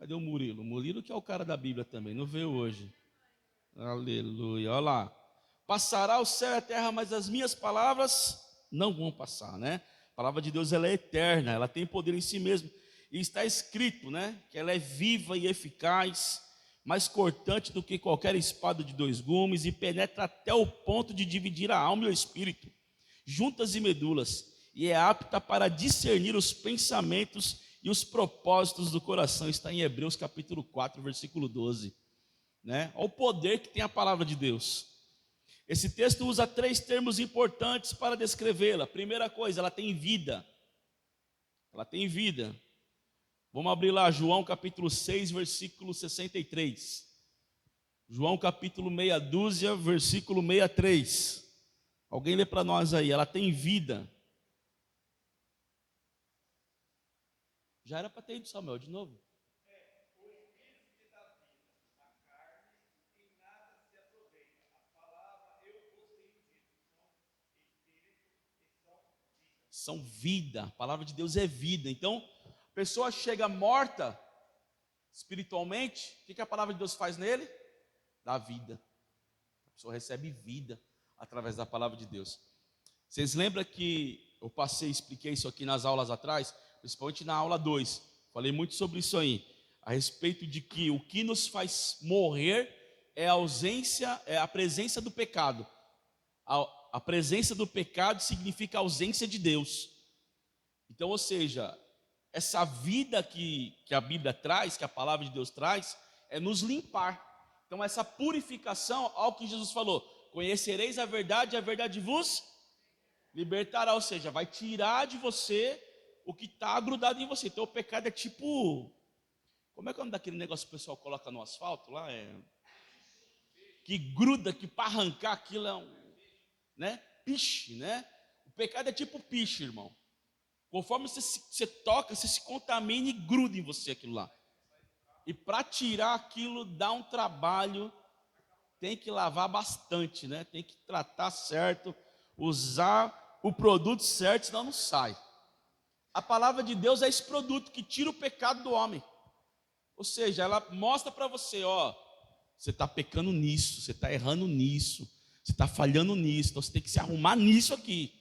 Cadê o Murilo? O Murilo que é o cara da Bíblia também, não veio hoje. Aleluia, olha lá. Passará o céu e a terra, mas as minhas palavras não vão passar, né? A palavra de Deus, ela é eterna, ela tem poder em si mesma. E está escrito, né, que ela é viva e eficaz, mais cortante do que qualquer espada de dois gumes, e penetra até o ponto de dividir a alma e o espírito, juntas e medulas, e é apta para discernir os pensamentos e os propósitos do coração. Está em Hebreus capítulo 4, versículo 12, né? Olha o poder que tem a palavra de Deus. Esse texto usa 3 termos importantes para descrevê-la. Primeira coisa, ela tem vida. Ela tem vida. Vamos abrir lá, João capítulo 6, versículo 63. João capítulo meia dúzia, versículo 63. Alguém lê para nós aí, ela tem vida. Já era para ter ido, Samuel, de novo. São vida, a palavra de Deus é vida. Então, a pessoa chega morta espiritualmente, o que a palavra de Deus faz nele? Dá vida. A pessoa recebe vida através da palavra de Deus. Vocês lembram que eu expliquei isso aqui nas aulas atrás, principalmente na aula 2, falei muito sobre isso aí, a respeito de que o que nos faz morrer é a presença do pecado. A presença do pecado significa a ausência de Deus. Então, ou seja, essa vida que a Bíblia traz, que a palavra de Deus traz, é nos limpar. Então, essa purificação, ao que Jesus falou: conhecereis a verdade e a verdade vos libertará. Ou seja, vai tirar de você o que está grudado em você. Então, o pecado é tipo, como é que é o nome daquele negócio que o pessoal coloca no asfalto lá? Que gruda, que para arrancar aquilo é né? Piche, né? O pecado é tipo piche, irmão. Conforme você toca, você se contamina e gruda em você aquilo lá. E para tirar aquilo dá um trabalho, tem que lavar bastante, né? Tem que tratar certo, usar o produto certo, senão não sai. A palavra de Deus é esse produto que tira o pecado do homem. Ou seja, ela mostra para você, ó, você está pecando nisso, você está errando nisso, você está falhando nisso, então você tem que se arrumar nisso aqui.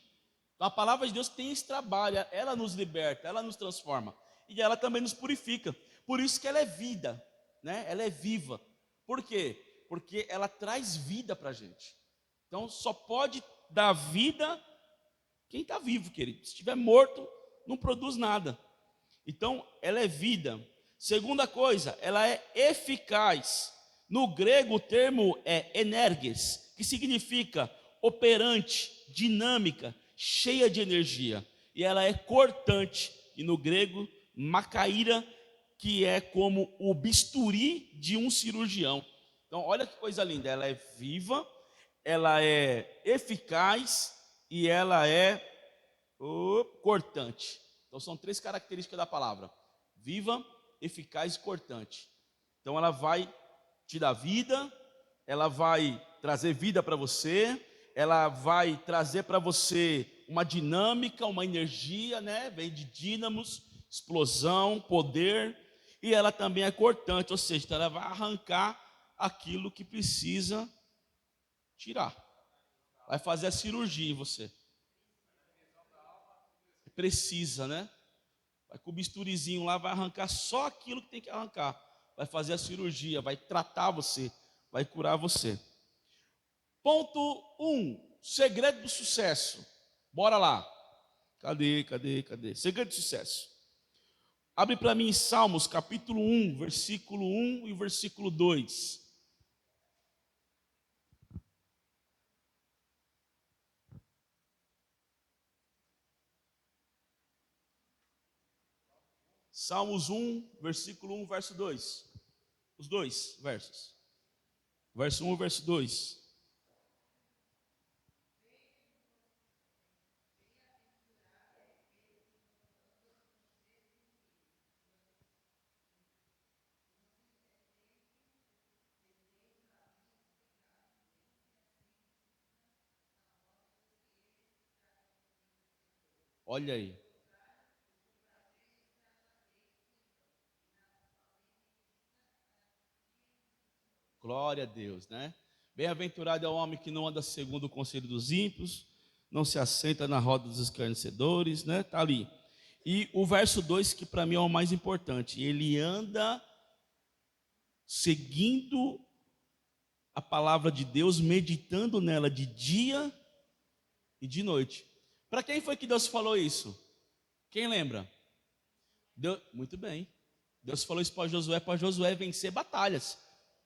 Então a palavra de Deus tem esse trabalho, ela nos liberta, ela nos transforma e ela também nos purifica. Por isso que ela é vida, né? Ela é viva. Por quê? Porque ela traz vida para a gente. Então só pode dar vida quem está vivo, querido. Se estiver morto, não produz nada. Então ela é vida. Segunda coisa, ela é eficaz. No grego o termo é energes, que significa operante, dinâmica, cheia de energia. E ela é cortante, e no grego macaíra, que é como o bisturi de um cirurgião. Então olha que coisa linda, ela é viva, ela é eficaz e ela é cortante. Então são 3 características da palavra: viva, eficaz e cortante. Então ela vai te dar vida, ela vai trazer vida para você, ela vai trazer para você uma dinâmica, uma energia, né? Vem de dínamos, explosão, poder, e ela também é cortante, ou seja, ela vai arrancar aquilo que precisa tirar. Vai fazer a cirurgia em você. Precisa, né? Vai com o bisturizinho lá, vai arrancar só aquilo que tem que arrancar. Vai fazer a cirurgia, vai tratar você, vai curar você. Ponto 1, segredo do sucesso. Bora lá. Cadê? Segredo do sucesso. Abre para mim em Salmos, capítulo 1, versículo 1 e versículo 2. Salmos 1, versículo 1, verso 2. Os 2 versos. Verso 1 e verso 2. Olha aí. Glória a Deus, né? Bem-aventurado é o homem que não anda segundo o conselho dos ímpios, não se assenta na roda dos escarnecedores, né? Está ali. E o verso 2, que para mim é o mais importante, ele anda seguindo a palavra de Deus, meditando nela de dia e de noite. Para quem foi que Deus falou isso? Quem lembra? Muito bem. Deus falou isso para Josué vencer batalhas.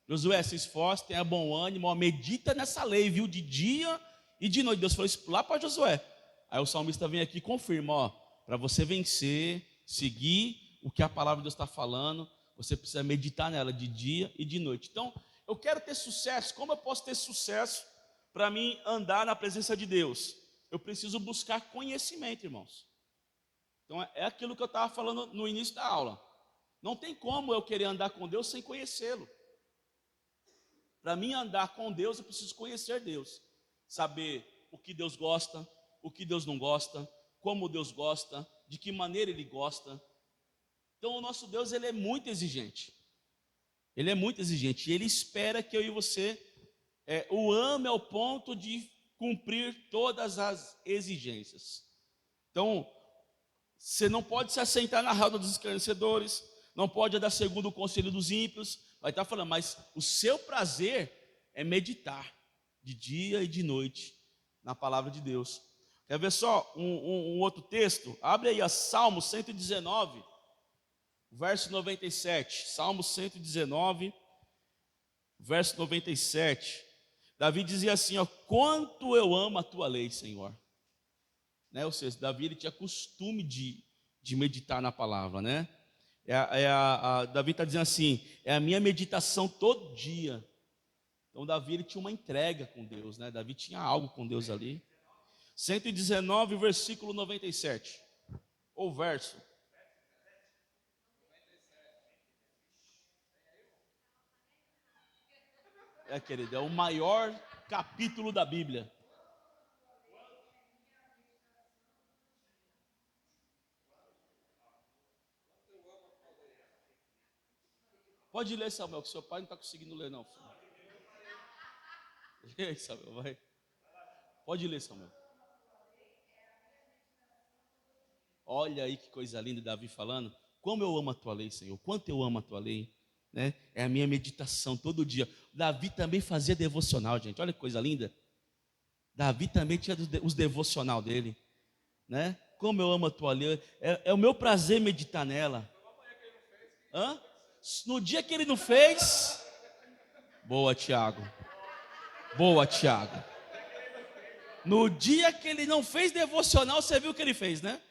Josué, se esforce, tenha bom ânimo, medita nessa lei, viu? De dia e de noite. Deus falou isso lá para Josué. Aí o salmista vem aqui e confirma, para você vencer, seguir o que a palavra de Deus está falando, você precisa meditar nela de dia e de noite. Então, eu quero ter sucesso. Como eu posso ter sucesso para mim andar na presença de Deus? Eu preciso buscar conhecimento, irmãos. Então, é aquilo que eu estava falando no início da aula. Não tem como eu querer andar com Deus sem conhecê-lo. Para mim andar com Deus, eu preciso conhecer Deus. Saber o que Deus gosta, o que Deus não gosta, como Deus gosta, de que maneira Ele gosta. Então o nosso Deus, Ele é muito exigente. Ele é muito exigente. E Ele espera que eu e você o ame ao ponto de cumprir todas as exigências. Então, você não pode se assentar na roda dos escarnecedores, não pode andar segundo o conselho dos ímpios. Vai estar falando, mas o seu prazer é meditar de dia e de noite na palavra de Deus. Quer ver só um outro texto? Abre aí a Salmo 119, verso 97. Salmo 119, verso 97. Davi dizia assim, quanto eu amo a tua lei, Senhor. Né? Ou seja, Davi ele tinha costume de meditar na palavra, né? Davi está dizendo assim, é a minha meditação todo dia. Então Davi ele tinha uma entrega com Deus, né? Davi tinha algo com Deus ali. 119, versículo 97. Ou verso. Querido, é o maior capítulo da Bíblia. Pode ler, Samuel, que seu pai não está conseguindo ler, não. Lê aí, Samuel, vai. Pode ler, Samuel. Olha aí que coisa linda, Davi falando. Como eu amo a tua lei, Senhor. Quanto eu amo a tua lei. Né? É a minha meditação todo dia. Davi também fazia devocional, gente. Olha que coisa linda. Davi também tinha os devocional dele. Né? Como eu amo a tua lei. É o meu prazer meditar nela. Hã? No dia que ele não fez. Boa, Tiago. Boa, Tiago. No dia que ele não fez devocional, você viu o que ele fez, né?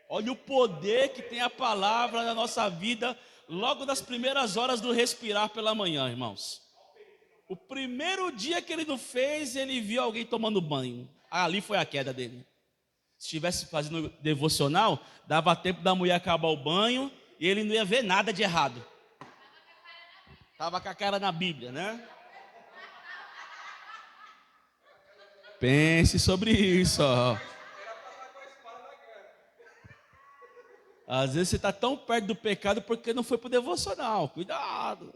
Olha o poder que tem a palavra na nossa vida, logo nas primeiras horas do respirar pela manhã, irmãos. O primeiro dia que ele não fez, ele viu alguém tomando banho. Ali foi a queda dele. Se estivesse fazendo devocional, dava tempo da mulher acabar o banho e ele não ia ver nada de errado. Estava com a cara na Bíblia, né? Pense sobre isso, ó. Às vezes você está tão perto do pecado porque não foi para o devocional. Cuidado.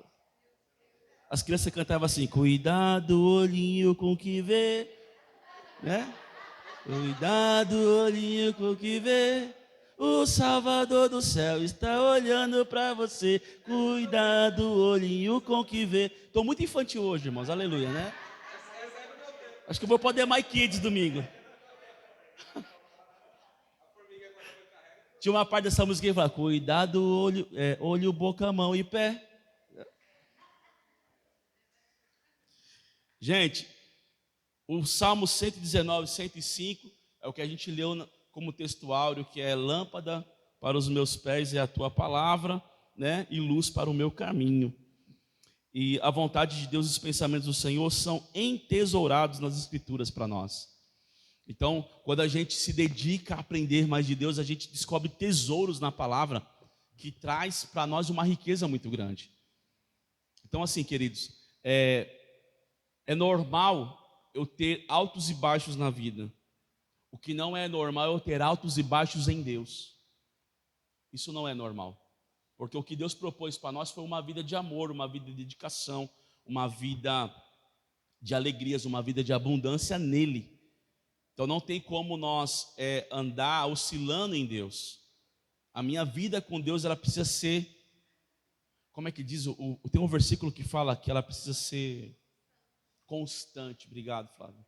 As crianças cantavam assim, cuidado, olhinho com o que vê, né? Cuidado, olhinho com o que vê. O Salvador do céu está olhando para você. Cuidado, olhinho com o que vê. Estou muito infantil hoje, irmãos. Aleluia, né? Acho que eu vou poder mais kids domingo. Tinha uma parte dessa música que fala, cuidado, olho, boca, mão e pé. Gente, o Salmo 119, 105 é o que a gente leu como texto áureo, que é lâmpada para os meus pés é a tua palavra, né? E luz para o meu caminho. E a vontade de Deus e os pensamentos do Senhor são entesourados nas Escrituras para nós. Então, quando a gente se dedica a aprender mais de Deus, a gente descobre tesouros na palavra que traz para nós uma riqueza muito grande. Então, assim, queridos, é normal eu ter altos e baixos na vida. O que não é normal é eu ter altos e baixos em Deus. Isso não é normal. Porque o que Deus propôs para nós foi uma vida de amor, uma vida de dedicação, uma vida de alegrias, uma vida de abundância nele. Então não tem como nós andar oscilando em Deus. A minha vida com Deus, ela precisa ser, como é que diz? Tem um versículo que fala que ela precisa ser constante. Obrigado, Flávio.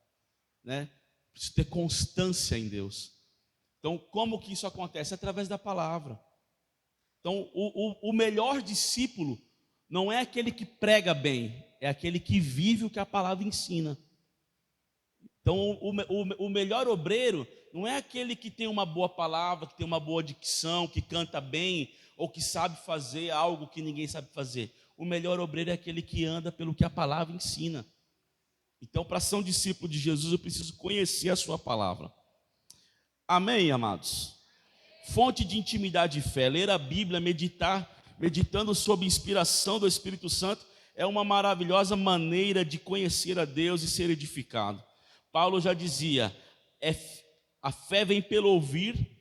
Né? Preciso ter constância em Deus. Então, como que isso acontece? Através da palavra. Então, o melhor discípulo não é aquele que prega bem, é aquele que vive o que a palavra ensina. Então, o melhor obreiro não é aquele que tem uma boa palavra, que tem uma boa dicção, que canta bem, ou que sabe fazer algo que ninguém sabe fazer. O melhor obreiro é aquele que anda pelo que a palavra ensina. Então, para ser um discípulo de Jesus, eu preciso conhecer a sua palavra. Amém, amados? Fonte de intimidade e fé. Ler a Bíblia, meditando sob inspiração do Espírito Santo, é uma maravilhosa maneira de conhecer a Deus e ser edificado. Paulo já dizia, a fé vem pelo ouvir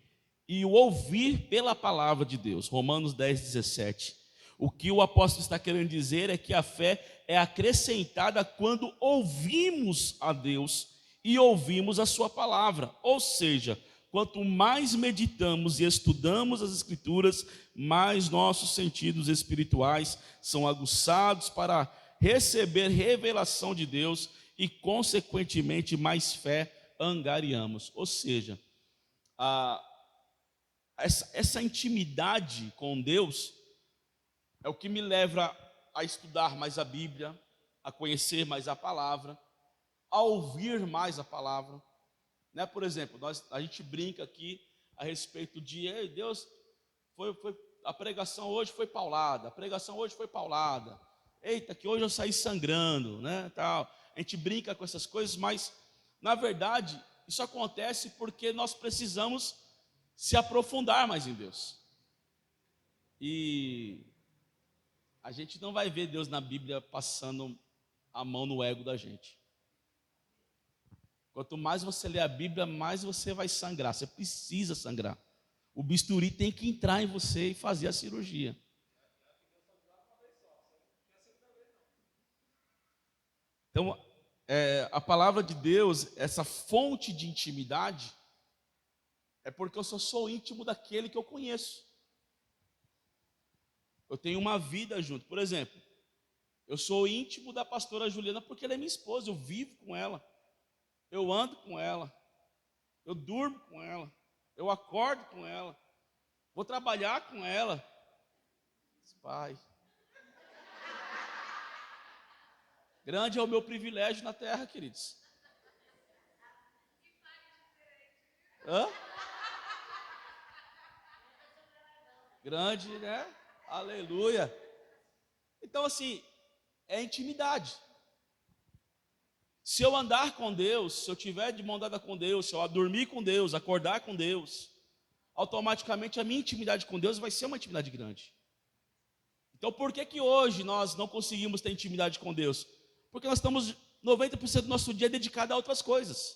e o ouvir pela palavra de Deus. Romanos 10:17. O que o apóstolo está querendo dizer é que a fé é acrescentada quando ouvimos a Deus e ouvimos a sua palavra. Ou seja, quanto mais meditamos e estudamos as Escrituras, mais nossos sentidos espirituais são aguçados para receber revelação de Deus e, consequentemente, mais fé angariamos. Ou seja, essa intimidade com Deus é o que me leva a estudar mais a Bíblia, a conhecer mais a palavra, a ouvir mais a palavra. Né? Por exemplo, a gente brinca aqui a respeito de Ei, Deus, a pregação hoje foi paulada, a pregação hoje foi paulada. Eita, que hoje eu saí sangrando, né? Tal. A gente brinca com essas coisas, mas na verdade isso acontece porque nós precisamos se aprofundar mais em Deus. E a gente não vai ver Deus na Bíblia passando a mão no ego da gente. Quanto mais você lê a Bíblia, mais você vai sangrar. Você precisa sangrar. O bisturi tem que entrar em você e fazer a cirurgia. Então, a palavra de Deus, essa fonte de intimidade, é porque eu só sou íntimo daquele que eu conheço. Eu tenho uma vida junto. Por exemplo, eu sou íntimo da pastora Juliana porque ela é minha esposa, eu vivo com ela. Eu ando com ela, eu durmo com ela, eu acordo com ela, vou trabalhar com ela. Pai, grande é o meu privilégio na terra, queridos. Hã? Grande, né? Aleluia. Então, assim, é intimidade. Se eu andar com Deus, se eu tiver de mão dada com Deus, se eu dormir com Deus, acordar com Deus, automaticamente a minha intimidade com Deus vai ser uma intimidade grande. Então, por que hoje nós não conseguimos ter intimidade com Deus? Porque nós estamos 90% do nosso dia dedicado a outras coisas.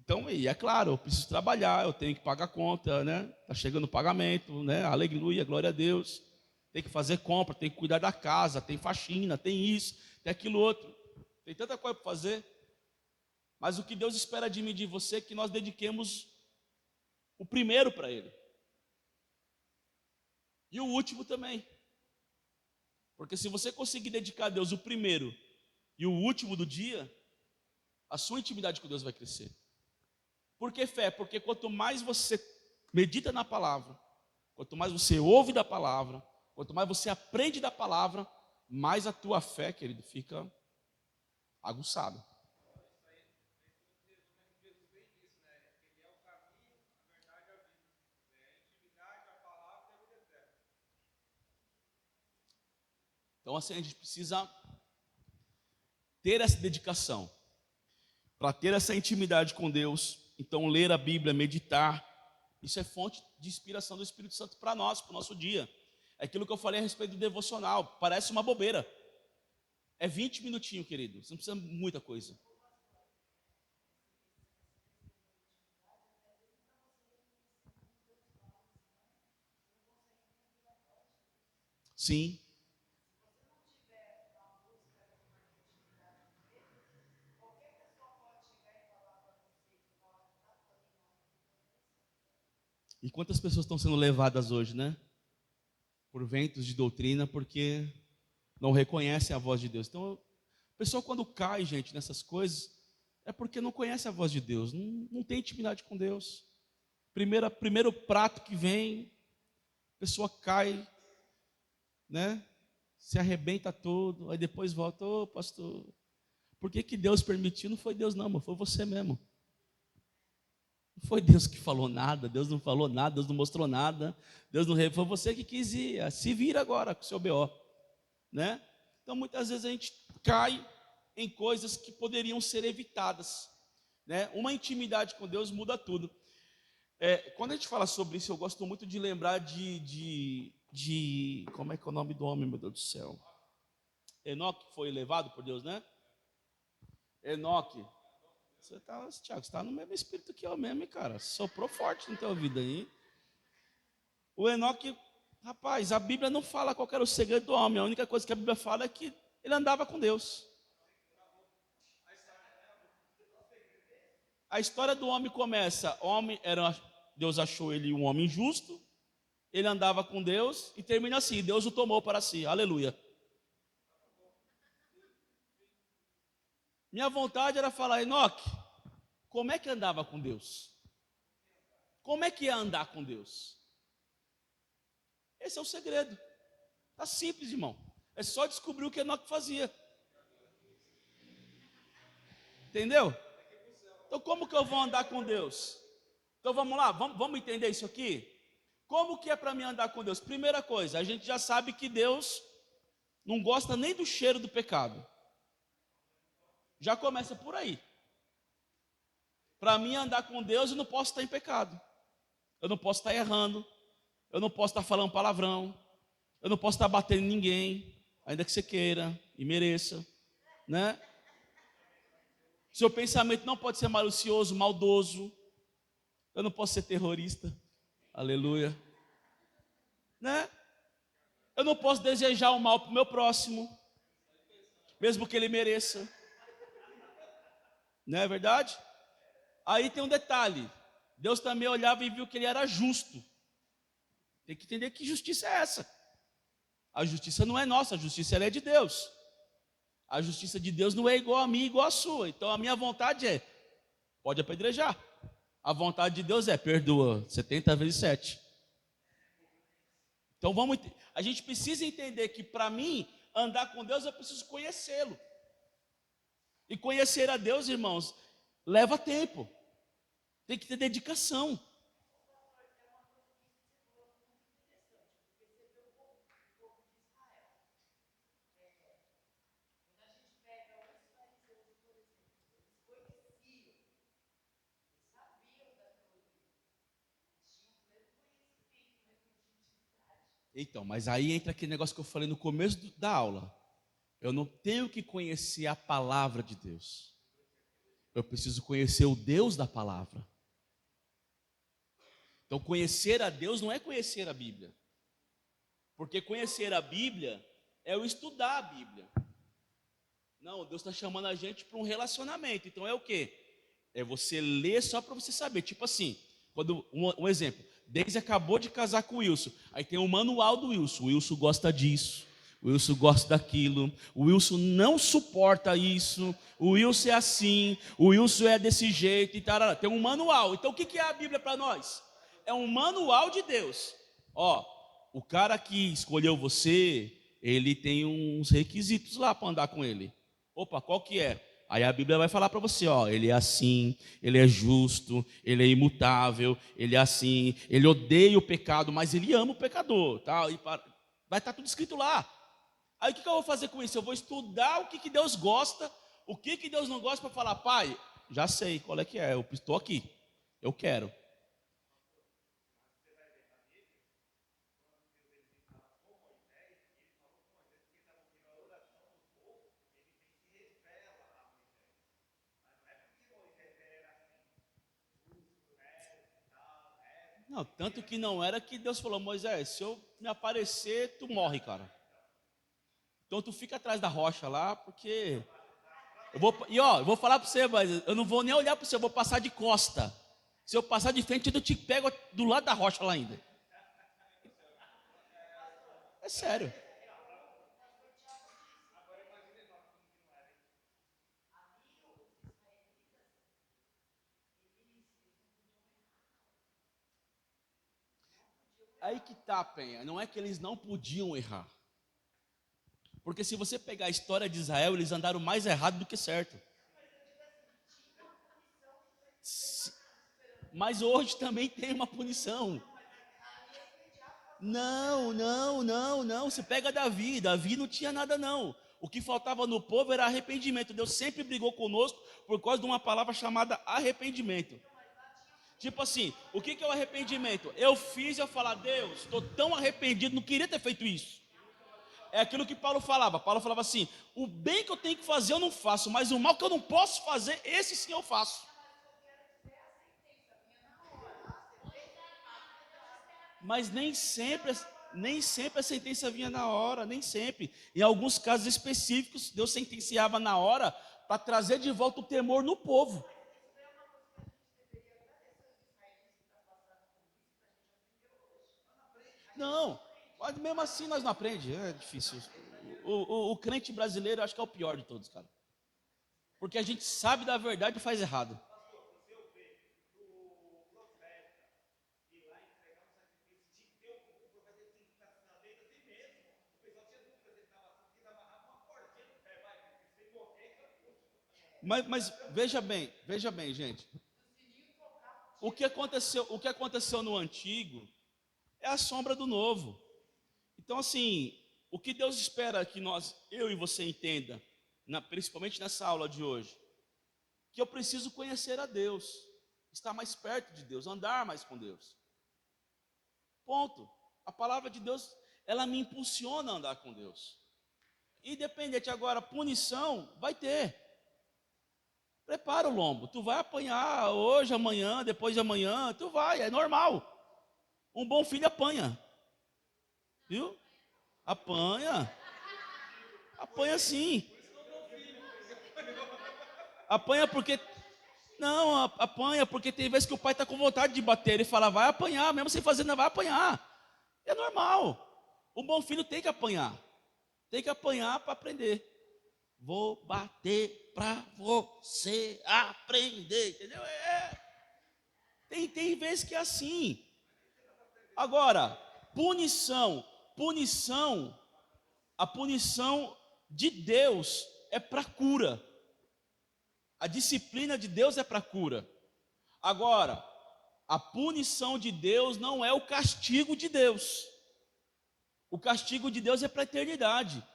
Então, e é claro, eu preciso trabalhar, eu tenho que pagar conta, né? Está chegando o pagamento, né? Aleluia, glória a Deus. Tem que fazer compra, tem que cuidar da casa, tem faxina, tem isso, tem aquilo outro. Tem tanta coisa para fazer. Mas o que Deus espera de mim e de você é que nós dediquemos o primeiro para Ele. E o último também. Porque se você conseguir dedicar a Deus o primeiro e o último do dia, a sua intimidade com Deus vai crescer. Por que fé? Porque quanto mais você medita na palavra, quanto mais você ouve da palavra, quanto mais você aprende da palavra, mais a tua fé, querido, fica aguçada. Então, assim, a gente precisa ter essa dedicação. Para ter essa intimidade com Deus, então ler a Bíblia, meditar, isso é fonte de inspiração do Espírito Santo para nós, para o nosso dia. É aquilo que eu falei a respeito do devocional, parece uma bobeira. É 20 minutinhos, querido, você não precisa de muita coisa. Sim. E quantas pessoas estão sendo levadas hoje, né? Por ventos de doutrina, porque não reconhecem a voz de Deus. Então, a pessoa quando cai, gente, nessas coisas, é porque não conhece a voz de Deus, não tem intimidade com Deus. Primeiro prato que vem, a pessoa cai, né? Se arrebenta todo, aí depois volta, ô pastor, por que Deus permitiu? Não foi Deus não, mas foi você mesmo. Não foi Deus que falou nada, Deus não falou nada, Deus não mostrou nada, Deus não foi você que quis ir, se vira agora com o seu BO, né? Então muitas vezes a gente cai em coisas que poderiam ser evitadas, né? Uma intimidade com Deus muda tudo. Quando a gente fala sobre isso, eu gosto muito de lembrar de como é que é o nome do homem, meu Deus do céu? Enoque foi levado por Deus, né? Enoque. Tiago, você está no mesmo espírito que eu mesmo, hein, cara? Soprou forte no teu ouvido aí. O Enoque, rapaz, a Bíblia não fala qual era o segredo do homem. A única coisa que a Bíblia fala é que ele andava com Deus. A história do homem começa, Deus achou ele um homem justo, ele andava com Deus e termina assim, Deus o tomou para si, aleluia. Minha vontade era falar, Enoque, como é que andava com Deus? Como é que é andar com Deus? Esse é o segredo. Está simples, irmão. É só descobrir o que Enoque fazia. Entendeu? Então como que eu vou andar com Deus? Então vamos lá, vamos entender isso aqui? Como que é para mim andar com Deus? Primeira coisa, a gente já sabe que Deus não gosta nem do cheiro do pecado. Já começa por aí. Para mim andar com Deus, eu não posso estar em pecado. Eu não posso estar errando. Eu não posso estar falando palavrão. Eu não posso estar batendo em ninguém, ainda que você queira e mereça, né? Seu pensamento não pode ser malicioso, maldoso. Eu não posso ser terrorista. Aleluia. Né? Eu não posso desejar o mal para o meu próximo, mesmo que ele mereça. Não é verdade? Aí tem um detalhe. Deus também olhava e viu que ele era justo. Tem que entender que justiça é essa. A justiça não é nossa, a justiça é de Deus. A justiça de Deus não é igual a mim, igual a sua. Então a minha vontade é, pode apedrejar. A vontade de Deus é, perdoa 70 vezes 7. Então a gente precisa entender que para mim, andar com Deus, eu preciso conhecê-lo. E conhecer a Deus, irmãos, leva tempo. Tem que ter dedicação. Então, mas aí entra aquele negócio que eu falei no começo da aula. Eu não tenho que conhecer a palavra de Deus. Eu preciso conhecer o Deus da palavra. Então, conhecer a Deus não é conhecer a Bíblia. Porque conhecer a Bíblia é eu estudar a Bíblia. Não, Deus está chamando a gente para um relacionamento. Então é o quê? É você ler só para você saber. Tipo assim, um exemplo. Deise acabou de casar com o Wilson. Aí tem um manual do Wilson. O Wilson gosta disso. O Wilson gosta daquilo. O Wilson não suporta isso. O Wilson é assim. O Wilson é desse jeito. E tarará. Tem um manual. Então o que é a Bíblia para nós? É um manual de Deus. Ó, o cara que escolheu você, ele tem uns requisitos lá para andar com ele. Opa, qual que é? Aí a Bíblia vai falar para você, ó, ele é assim, ele é justo, ele é imutável, ele é assim, ele odeia o pecado, mas ele ama o pecador, tá? Vai estar tudo escrito lá. Aí o que eu vou fazer com isso? Eu vou estudar o que Deus gosta, o que Deus não gosta, para falar, pai, já sei qual é que é, eu estou aqui, eu quero. Não, tanto que não era que Deus falou, Moisés, se eu me aparecer, tu morre, cara. Então tu fica atrás da rocha lá, porque eu vou falar para você, mas eu não vou nem olhar para você, eu vou passar de costa. Se eu passar de frente, eu te pego do lado da rocha lá ainda. É sério. Aí que tá, Penha. Não é que eles não podiam errar. Porque se você pegar a história de Israel, eles andaram mais errado do que certo. Mas hoje também tem uma punição. Não. Você pega Davi. Davi não tinha nada, não. O que faltava no povo era arrependimento. Deus sempre brigou conosco por causa de uma palavra chamada arrependimento. Tipo assim, o que é o arrependimento? Eu fiz e eu falar, Deus, estou tão arrependido, não queria ter feito isso. É aquilo que Paulo falava. Paulo falava assim, o bem que eu tenho que fazer eu não faço, mas o mal que eu não posso fazer, esse sim eu faço. Mas nem sempre a sentença vinha na hora, nem sempre. Em alguns casos específicos, Deus sentenciava na hora para trazer de volta o temor no povo. Não, mas mesmo assim nós não aprendemos, é difícil. O crente brasileiro acho que é o pior de todos, cara. Porque a gente sabe da verdade e faz errado. Mas veja bem, gente. O que aconteceu no antigo é a sombra do novo. Então, assim, o que Deus espera que eu e você entenda, principalmente nessa aula de hoje, que eu preciso conhecer a Deus, estar mais perto de Deus, andar mais com Deus. Ponto. A palavra de Deus, ela me impulsiona a andar com Deus. Independente agora, punição vai ter. Prepara o lombo. Tu vai apanhar hoje, amanhã, depois de amanhã, tu vai, é normal. Um bom filho apanha. Viu? Apanha. Apanha sim. Apanha porque. Não, apanha porque tem vezes que o pai está com vontade de bater. Ele fala, vai apanhar, mesmo sem fazer nada, vai apanhar. É normal. Um bom filho tem que apanhar. Tem que apanhar para aprender. Vou bater para você aprender. Entendeu? Tem vezes que é assim. Agora, a punição de Deus é para cura. A disciplina de Deus é para cura. Agora, a punição de Deus não é o castigo de Deus. O castigo de Deus é para a eternidade.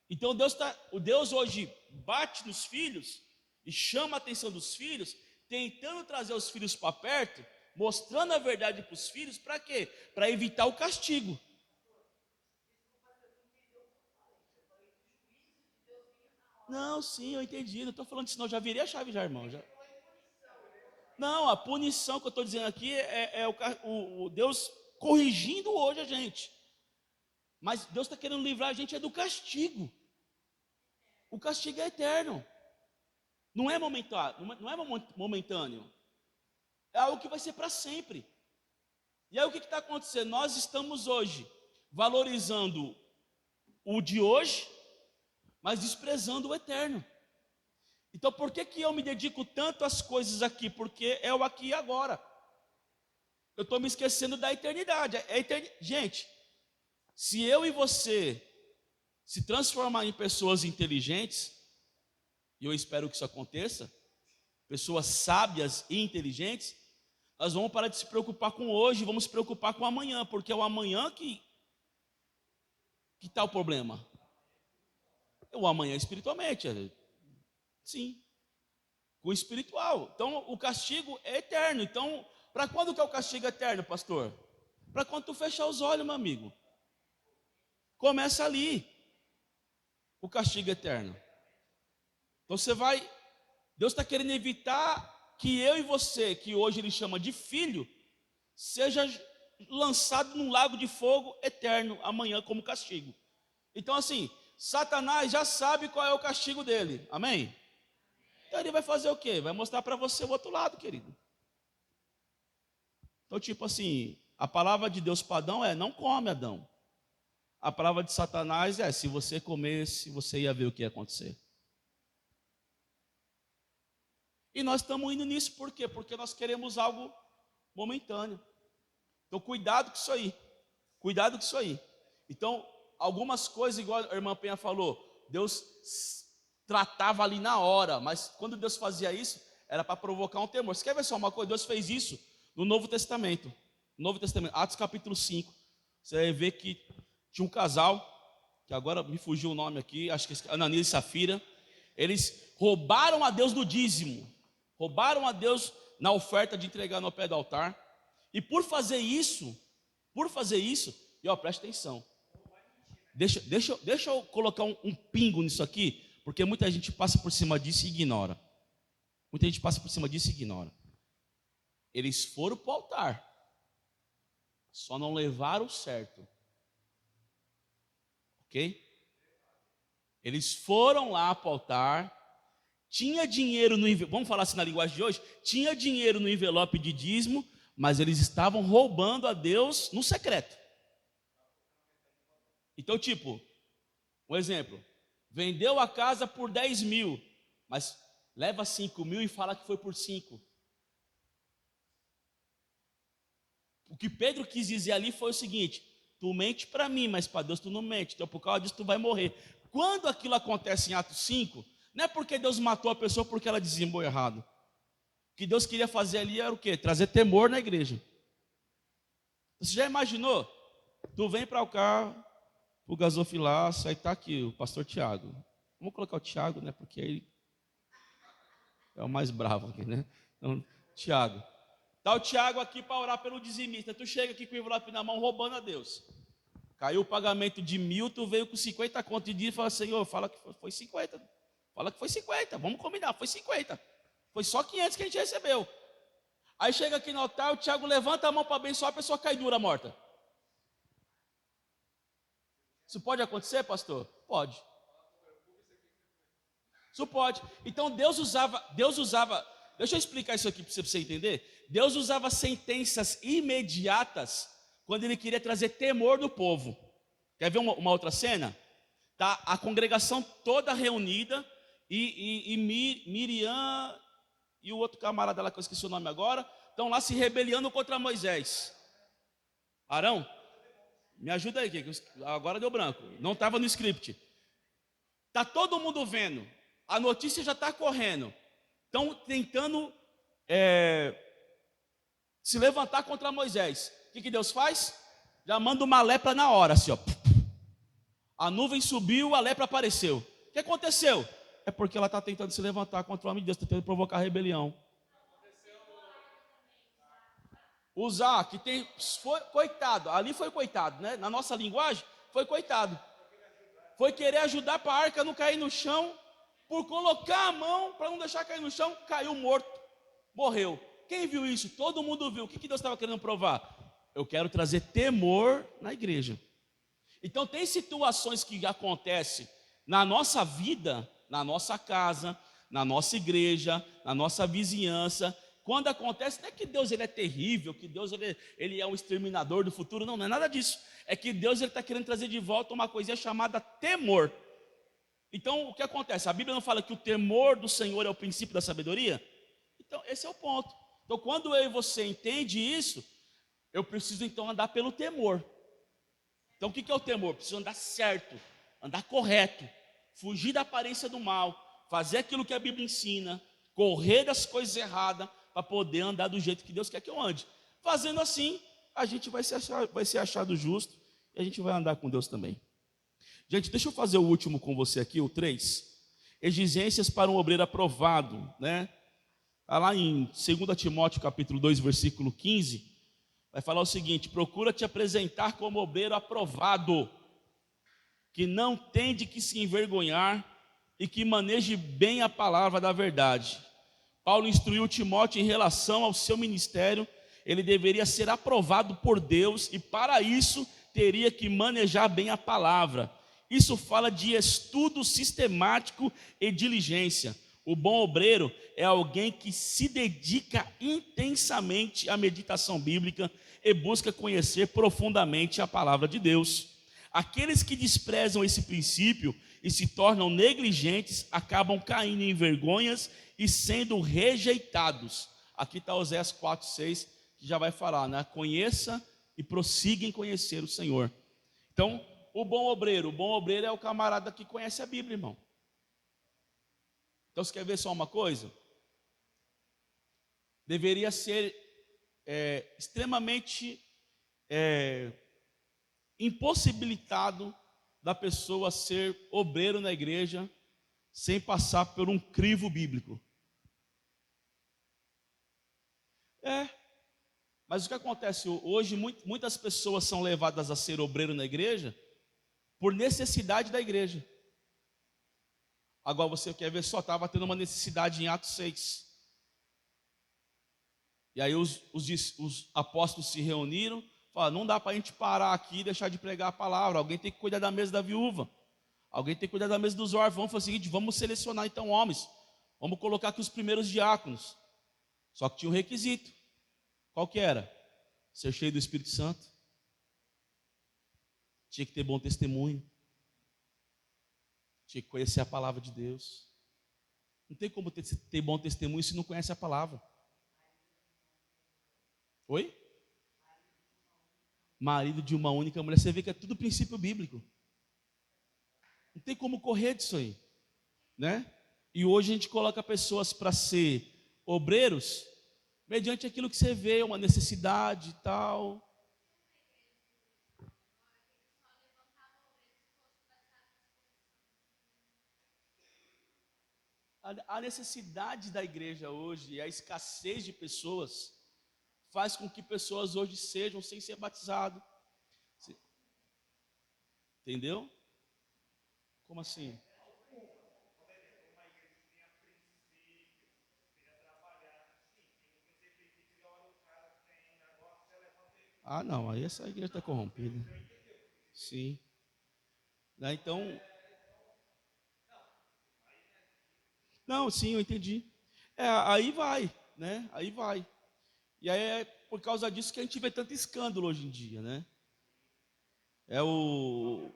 Então Deus hoje bate nos filhos e chama a atenção dos filhos, tentando trazer os filhos para perto, mostrando a verdade para os filhos, para quê? Para evitar o castigo. Não, sim, eu entendi. Não estou falando disso, não. Já virei a chave, já, irmão. Já. Não, a punição que eu estou dizendo aqui é o Deus corrigindo hoje a gente. Mas Deus está querendo livrar a gente é do castigo. O castigo é eterno. Não é momentâneo. É algo que vai ser para sempre. E aí o que está acontecendo? Nós estamos hoje valorizando o de hoje, mas desprezando o eterno. Então por que eu me dedico tanto às coisas aqui? Porque é o aqui e agora. Eu estou me esquecendo da eternidade. Gente, se eu e você se transformar em pessoas inteligentes, e eu espero que isso aconteça, pessoas sábias e inteligentes, nós vamos parar de se preocupar com hoje, vamos se preocupar com amanhã, porque é o amanhã que está o problema. É o amanhã espiritualmente, sim, com o espiritual. Então o castigo é eterno. Então, para quando que é o castigo eterno, pastor? Para quando tu fechar os olhos, meu amigo. Começa ali o castigo eterno. Então Deus está querendo evitar que eu e você, que hoje Ele chama de filho, seja lançado num lago de fogo eterno amanhã como castigo. Então assim, Satanás já sabe qual é o castigo dele, amém? Então ele vai fazer o quê? Vai mostrar para você o outro lado, querido. Então, tipo assim, a palavra de Deus para Adão é: não come, Adão. A palavra de Satanás é: se você comesse, você ia ver o que ia acontecer. E nós estamos indo nisso por quê? Porque nós queremos algo momentâneo. Então, cuidado com isso aí. Cuidado com isso aí. Então, algumas coisas, igual a irmã Penha falou, Deus tratava ali na hora, mas quando Deus fazia isso, era para provocar um temor. Você quer ver só uma coisa? Deus fez isso no Novo Testamento. Novo Testamento, Atos capítulo 5. Você vai ver que tinha um casal, que agora me fugiu o nome aqui, acho que é Ananias e Safira. Eles roubaram a Deus no dízimo. Roubaram a Deus na oferta de entregar no pé do altar. E por fazer isso, e ó, preste atenção. Deixa eu colocar um pingo nisso aqui, porque muita gente passa por cima disso e ignora. Muita gente passa por cima disso e ignora. Eles foram para o altar, só não levaram o certo. Ok? Eles foram lá para o altar, tinha dinheiro no envelope, vamos falar assim na linguagem de hoje, tinha dinheiro no envelope de dízimo, mas eles estavam roubando a Deus no secreto. Então, tipo, um exemplo, vendeu a casa por 10 mil, mas leva 5 mil e fala que foi por 5. O que Pedro quis dizer ali foi o seguinte: tu mente para mim, mas para Deus tu não mente, então por causa disso tu vai morrer. Quando aquilo acontece em Atos 5, não é porque Deus matou a pessoa porque ela dizimou errado. O que Deus queria fazer ali era o quê? Trazer temor na igreja. Você já imaginou? Tu vem para cá, o gasofilaço, aí está aqui o pastor Tiago. Vamos colocar o Tiago, né? Porque ele é o mais bravo aqui, né? Então, Tiago. Está o Tiago aqui para orar pelo dizimista. Tu chega aqui com o envelope na mão, roubando a Deus. Caiu o pagamento de 1.000, tu veio com 50 conto de dia e fala: Senhor, fala que foi 50. Fala que foi 50, vamos combinar, foi 50. Foi só 500 que a gente recebeu. Aí chega aqui no altar, o Tiago levanta a mão para abençoar, a pessoa cai dura, morta. Isso pode acontecer, pastor? Pode. Isso pode. Então Deus usava, deixa eu explicar isso aqui para você entender. Deus usava sentenças imediatas quando ele queria trazer temor no povo. Quer ver uma outra cena? Tá a congregação toda reunida e Miriam e o outro camarada lá que eu esqueci o nome agora, estão lá se rebeliando contra Moisés. Arão, me ajuda aí, que agora deu branco. Não estava no script. Está todo mundo vendo. A notícia já está correndo. Estão tentando se levantar contra Moisés. O que Deus faz? Já manda uma lepra na hora, assim, ó. A nuvem subiu, a lepra apareceu. O que aconteceu? É porque ela está tentando se levantar contra o homem de Deus, tentando provocar rebelião. Usar, que tem, foi coitado, ali foi coitado, né? Na nossa linguagem, foi coitado. Foi querer ajudar para a arca não cair no chão, por colocar a mão para não deixar cair no chão, caiu morto, morreu. Quem viu isso? Todo mundo viu. O que Deus estava querendo provar? Eu quero trazer temor na igreja. Então tem situações que acontecem na nossa vida, na nossa casa, na nossa igreja, na nossa vizinhança. Quando acontece, não é que Deus ele é terrível, que Deus ele é um exterminador do futuro, não é nada disso. É que Deus está querendo trazer de volta uma coisinha chamada temor. Então o que acontece? A Bíblia não fala que o temor do Senhor é o princípio da sabedoria? Então esse é o ponto. Então quando eu e você entende isso, eu preciso então andar pelo temor. Então o que é o temor? Preciso andar certo, andar correto, fugir da aparência do mal, fazer aquilo que a Bíblia ensina, correr das coisas erradas, para poder andar do jeito que Deus quer que eu ande. Fazendo assim, a gente vai ser achado justo e a gente vai andar com Deus também. Gente, deixa eu fazer o último com você aqui, o 3. Exigências para um obreiro aprovado, né? Está lá em 2 Timóteo capítulo 2, versículo 15, vai falar o seguinte: procura te apresentar como obreiro aprovado, que não tem de que se envergonhar e que maneje bem a palavra da verdade. Paulo instruiu Timóteo em relação ao seu ministério. Ele deveria ser aprovado por Deus e para isso teria que manejar bem a palavra. Isso fala de estudo sistemático e diligência. O bom obreiro é alguém que se dedica intensamente à meditação bíblica e busca conhecer profundamente a palavra de Deus. Aqueles que desprezam esse princípio e se tornam negligentes acabam caindo em vergonhas e sendo rejeitados. Aqui está Oséias 4:6, que já vai falar, né? Conheça e prossiga em conhecer o Senhor. Então, o bom obreiro é o camarada que conhece a Bíblia, irmão. Então, você quer ver só uma coisa? Deveria ser extremamente impossibilitado da pessoa ser obreiro na igreja sem passar por um crivo bíblico. Mas o que acontece hoje, muitas pessoas são levadas a ser obreiro na igreja por necessidade da igreja. Agora você quer ver só, estava tendo uma necessidade em Atos 6. E aí os apóstolos se reuniram, falaram, não dá para a gente parar aqui e deixar de pregar a palavra, alguém tem que cuidar da mesa da viúva, alguém tem que cuidar da mesa dos órfãos. Vamos fazer o seguinte, vamos selecionar então homens, vamos colocar aqui os primeiros diáconos. Só que tinha um requisito. Qual que era? Ser cheio do Espírito Santo. Tinha que ter bom testemunho. Tinha que conhecer a palavra de Deus. Não tem como ter bom testemunho se não conhece a palavra. Oi? Marido de uma única mulher. Você vê que é tudo princípio bíblico. Não tem como correr disso aí, né? E hoje a gente coloca pessoas para ser obreiros mediante aquilo que você vê, uma necessidade e tal. A necessidade da igreja hoje e a escassez de pessoas faz com que pessoas hoje sejam sem ser batizado. Entendeu? Como assim? Ah, não, aí essa igreja está corrompida. Sim. Né, então. Não, sim, eu entendi. Aí vai, né? Aí vai. E aí é por causa disso que a gente vê tanto escândalo hoje em dia, né? É o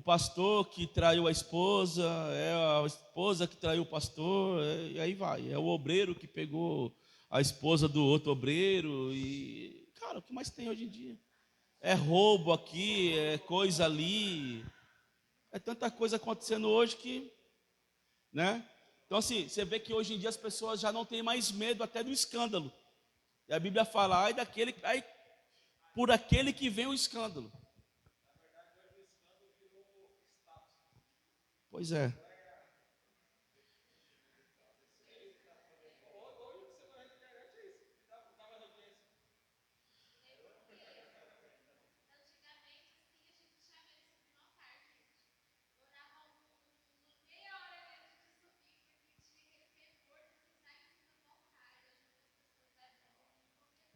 pastor que traiu a esposa, é a esposa que traiu o pastor, e aí vai. É o obreiro que pegou a esposa do outro obreiro. E, cara, o que mais tem hoje em dia? É roubo aqui, é coisa ali. É tanta coisa acontecendo hoje que, né? Então, assim, você vê que hoje em dia as pessoas já não têm mais medo até do escândalo. E a Bíblia fala, ai, por aquele que vem o escândalo. Pois é.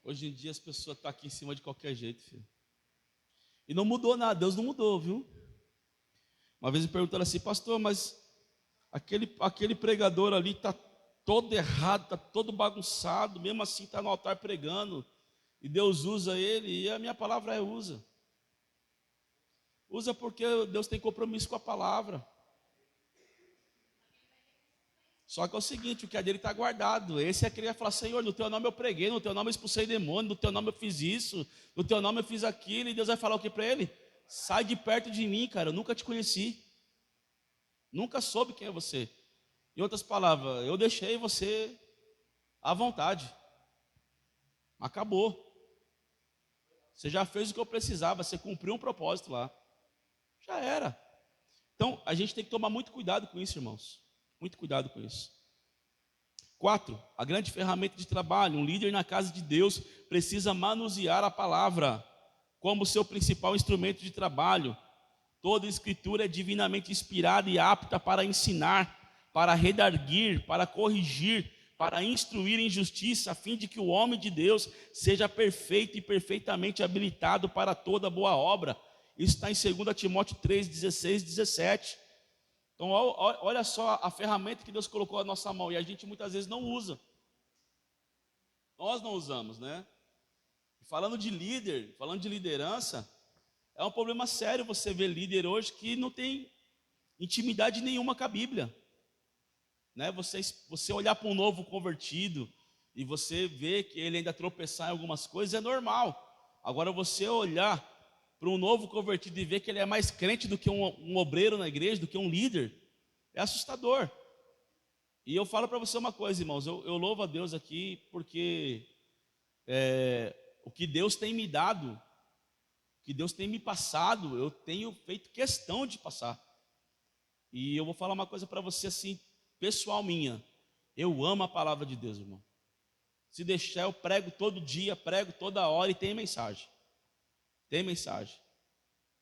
Hoje em dia as pessoas estão aqui em cima de qualquer jeito, filho. E não mudou nada, Deus não mudou, viu? Uma vez me perguntaram assim, pastor, mas aquele pregador ali está todo errado, está todo bagunçado, mesmo assim está no altar pregando, e Deus usa ele, e a minha palavra é usa. Usa porque Deus tem compromisso com a palavra. Só que é o seguinte, o que é dele está guardado. Esse é aquele que vai falar, Senhor, no teu nome eu preguei, no teu nome eu expulsei demônio, no teu nome eu fiz isso, no teu nome eu fiz aquilo, e Deus vai falar o que para ele? Sai de perto de mim, cara, eu nunca te conheci. Nunca soube quem é você. Em outras palavras, eu deixei você à vontade. Acabou. Você já fez o que eu precisava, você cumpriu um propósito lá. Já era. Então, a gente tem que tomar muito cuidado com isso, irmãos. Muito cuidado com isso. 4, a grande ferramenta de trabalho. Um líder na casa de Deus precisa manusear a palavra como seu principal instrumento de trabalho. Toda escritura é divinamente inspirada e apta para ensinar, para redarguir, para corrigir, para instruir em justiça, a fim de que o homem de Deus seja perfeito e perfeitamente habilitado para toda boa obra. Isso está em 2 Timóteo 3, 16, 17. Então, olha só a ferramenta que Deus colocou na nossa mão e a gente muitas vezes não usa. Nós não usamos, né? Falando de líder, falando de liderança, é um problema sério você ver líder hoje que não tem intimidade nenhuma com a Bíblia. Né? Você olhar para um novo convertido e você ver que ele ainda tropeçar em algumas coisas é normal. Agora você olhar para um novo convertido e ver que ele é mais crente do que um obreiro na igreja, do que um líder, é assustador. E eu falo para você uma coisa, irmãos, eu louvo a Deus aqui porque o que Deus tem me dado, o que Deus tem me passado, eu tenho feito questão de passar. E eu vou falar uma coisa para você assim, pessoal minha, eu amo a palavra de Deus, irmão. Se deixar, eu prego todo dia, prego toda hora e tem mensagem. Tem mensagem.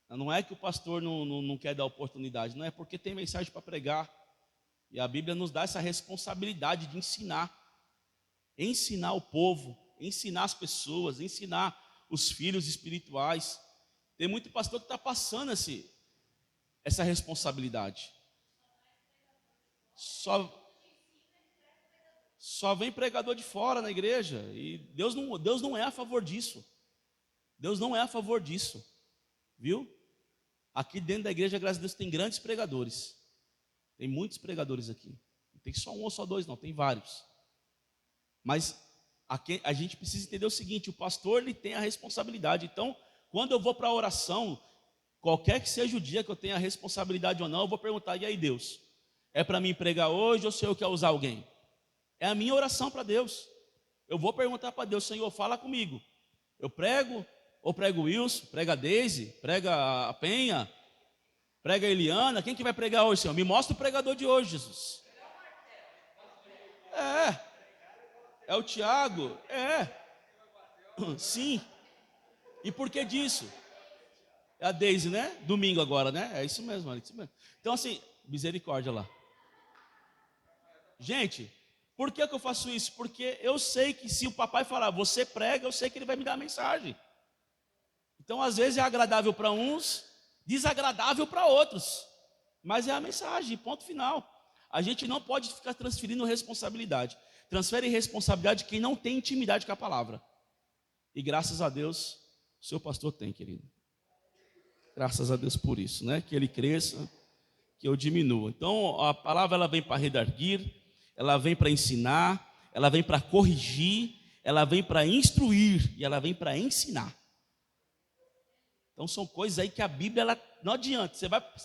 Não é que o pastor não quer dar oportunidade, não é porque tem mensagem para pregar. E a Bíblia nos dá essa responsabilidade de ensinar. Ensinar o povo, ensinar as pessoas, ensinar os filhos espirituais. Tem muito pastor que está passando essa responsabilidade. Só vem pregador de fora na igreja. E Deus não é a favor disso. Deus não é a favor disso. Viu? Aqui dentro da igreja, graças a Deus, tem grandes pregadores. Tem muitos pregadores aqui. Não tem só um ou só dois, não. Tem vários. Mas a gente precisa entender o seguinte: o pastor ele tem a responsabilidade. Então, quando eu vou para a oração, qualquer que seja o dia que eu tenha a responsabilidade ou não, eu vou perguntar: e aí, Deus? É para mim pregar hoje ou o Senhor quer usar alguém? É a minha oração para Deus. Eu vou perguntar para Deus: Senhor, fala comigo. Eu prego, ou prego o Wilson, prega a Deise, prega a Penha, prega a Eliana. Quem que vai pregar hoje, Senhor? Me mostra o pregador de hoje, Jesus. É o Tiago? Sim. E por que disso? É a Deise, né? Domingo agora, né? É isso mesmo, Então assim, misericórdia lá. Gente, por que eu faço isso? Porque eu sei que se o papai falar, você prega, eu sei que ele vai me dar a mensagem. Então às vezes é agradável para uns, desagradável para outros. Mas é a mensagem, ponto final. A gente não pode ficar transferindo responsabilidade. Transfere responsabilidade quem não tem intimidade com a palavra. E graças a Deus, o seu pastor tem, querido. Graças a Deus por isso, né? Que ele cresça, que eu diminua. Então, a palavra ela vem para redarguir, ela vem para ensinar, ela vem para corrigir, ela vem para instruir e ela vem para ensinar. Então, são coisas aí que a Bíblia, não adianta.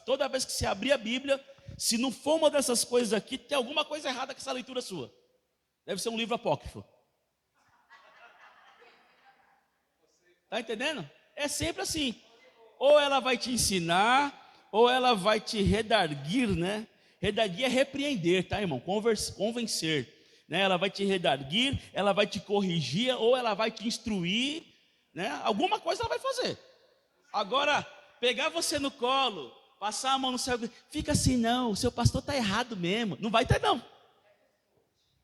Toda vez que você abrir a Bíblia, se não for uma dessas coisas aqui, tem alguma coisa errada com essa leitura sua. Deve ser um livro apócrifo. Está entendendo? É sempre assim. Ou ela vai te ensinar, ou ela vai te redarguir, né? Redarguir é repreender, tá, irmão? Convencer. Né? Ela vai te redarguir, ela vai te corrigir, ou ela vai te instruir, né? Alguma coisa ela vai fazer. Agora, pegar você no colo, passar a mão no céu, fica assim não, o seu pastor está errado mesmo. Não vai ter não.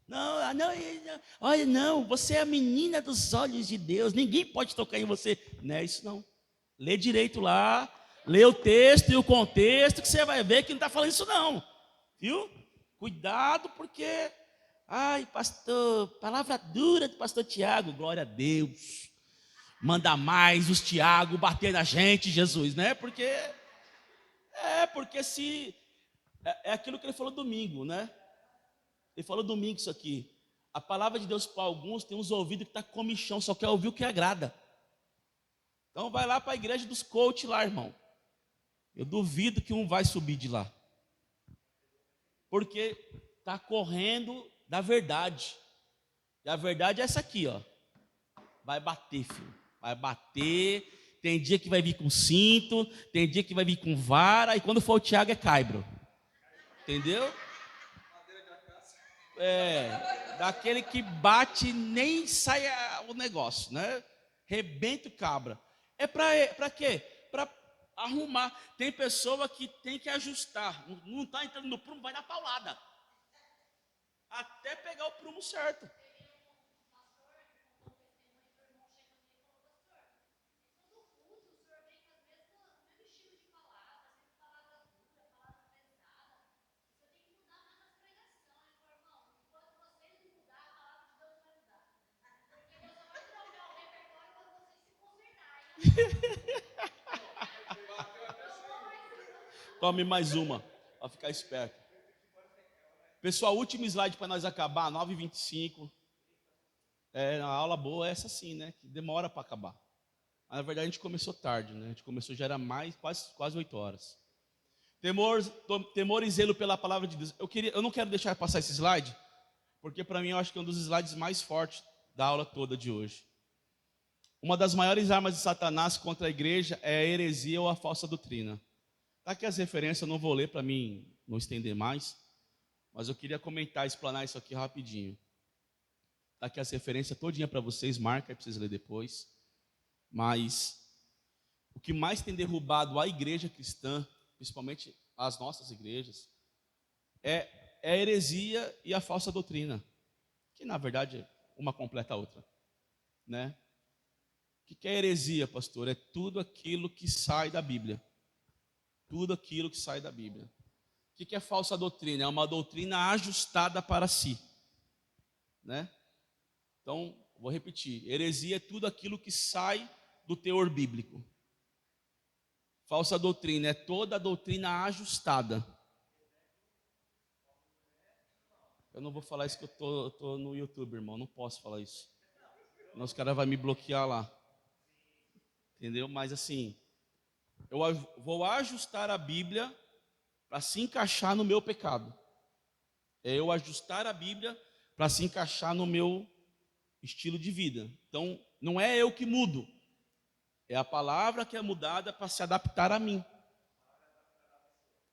Não, olha não, você é a menina dos olhos de Deus, ninguém pode tocar em você. Não é isso não. Lê direito lá, lê o texto e o contexto, que você vai ver que não está falando isso não. Viu? Cuidado porque, ai pastor, palavra dura do pastor Tiago, glória a Deus. Manda mais os Tiago bater na gente, Jesus, né? Porque se é aquilo que ele falou domingo, né? Ele falou domingo isso aqui. A palavra de Deus para alguns tem uns ouvidos que tá com comichão, só quer ouvir o que agrada. Então vai lá para a igreja dos coach lá, irmão. Eu duvido que um vai subir de lá. Porque tá correndo da verdade. E a verdade é essa aqui, ó. Vai bater, filho. Vai bater. Tem dia que vai vir com cinto, tem dia que vai vir com vara, e quando for o Tiago é caibro. Entendeu? Daquele que bate nem sai o negócio, né? Rebenta o cabra. É para quê? Para arrumar. Tem pessoa que tem que ajustar. Não está entrando no prumo, vai na paulada. Até pegar o prumo certo. Tome mais uma, para ficar esperto. Pessoal, último slide para nós acabar, 9h25. Uma aula boa é essa sim, né? Que demora para acabar. Mas, na verdade, a gente começou tarde, né? A gente começou já era mais, quase 8 horas. Temor e zelo pela palavra de Deus. Eu não quero deixar passar esse slide, porque para mim eu acho que é um dos slides mais fortes da aula toda de hoje. Uma das maiores armas de Satanás contra a igreja é a heresia ou a falsa doutrina. Tá aqui as referências, eu não vou ler para mim não estender mais, mas eu queria comentar, explanar isso aqui rapidinho. Tá aqui as referências todinha para vocês, marca aí para vocês lerem depois. Mas o que mais tem derrubado a igreja cristã, principalmente as nossas igrejas, é a heresia e a falsa doutrina, que na verdade uma completa a outra, né? O que é heresia, pastor? É tudo aquilo que sai da Bíblia. Tudo aquilo que sai da Bíblia. O que é falsa doutrina? É uma doutrina ajustada para si, né? Então, vou repetir. Heresia é tudo aquilo que sai do teor bíblico. Falsa doutrina é toda a doutrina ajustada. Eu não vou falar isso que eu tô no YouTube, irmão. Não posso falar isso. Senão os caras vão me bloquear lá. Entendeu? Mas assim, eu vou ajustar a Bíblia para se encaixar no meu pecado. É eu ajustar a Bíblia para se encaixar no meu estilo de vida. Então, não é eu que mudo. É a palavra que é mudada para se adaptar a mim.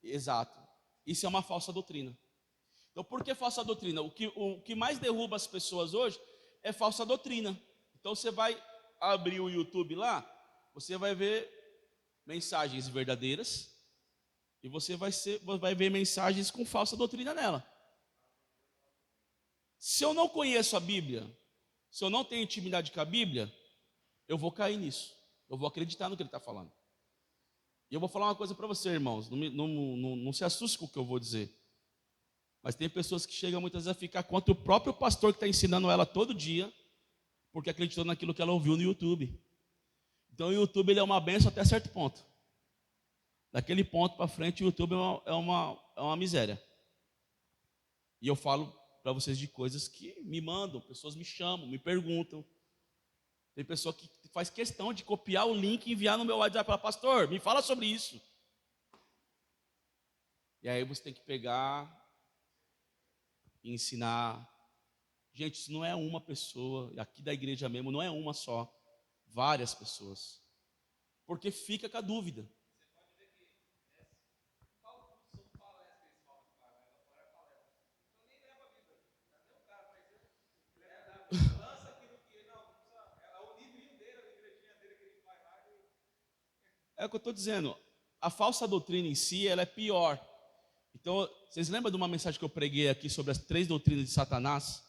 Exato. Isso é uma falsa doutrina. Então, por que falsa doutrina? O que mais derruba as pessoas hoje é falsa doutrina. Então, você vai abrir o YouTube lá, você vai ver mensagens verdadeiras e você vai ver mensagens com falsa doutrina nela. Se eu não conheço a Bíblia, se eu não tenho intimidade com a Bíblia, eu vou cair nisso. Eu vou acreditar no que ele está falando. E eu vou falar uma coisa para você, irmãos. Não se assuste com o que eu vou dizer. Mas tem pessoas que chegam muitas vezes a ficar contra o próprio pastor que está ensinando ela todo dia, porque acreditou naquilo que ela ouviu no YouTube. Então o YouTube ele é uma benção até certo ponto. Daquele ponto para frente, o YouTube é uma miséria. E eu falo para vocês de coisas que me mandam, pessoas me chamam, me perguntam. Tem pessoa que faz questão de copiar o link e enviar no meu WhatsApp para pastor, me fala sobre isso. E aí você tem que pegar e ensinar. Gente, isso não é uma pessoa, aqui da igreja mesmo, não é uma só, várias pessoas. Porque fica com a dúvida. É o que eu estou dizendo. A falsa doutrina em si, ela é pior. Então, vocês lembram de uma mensagem que eu preguei aqui sobre as 3 doutrinas de Satanás?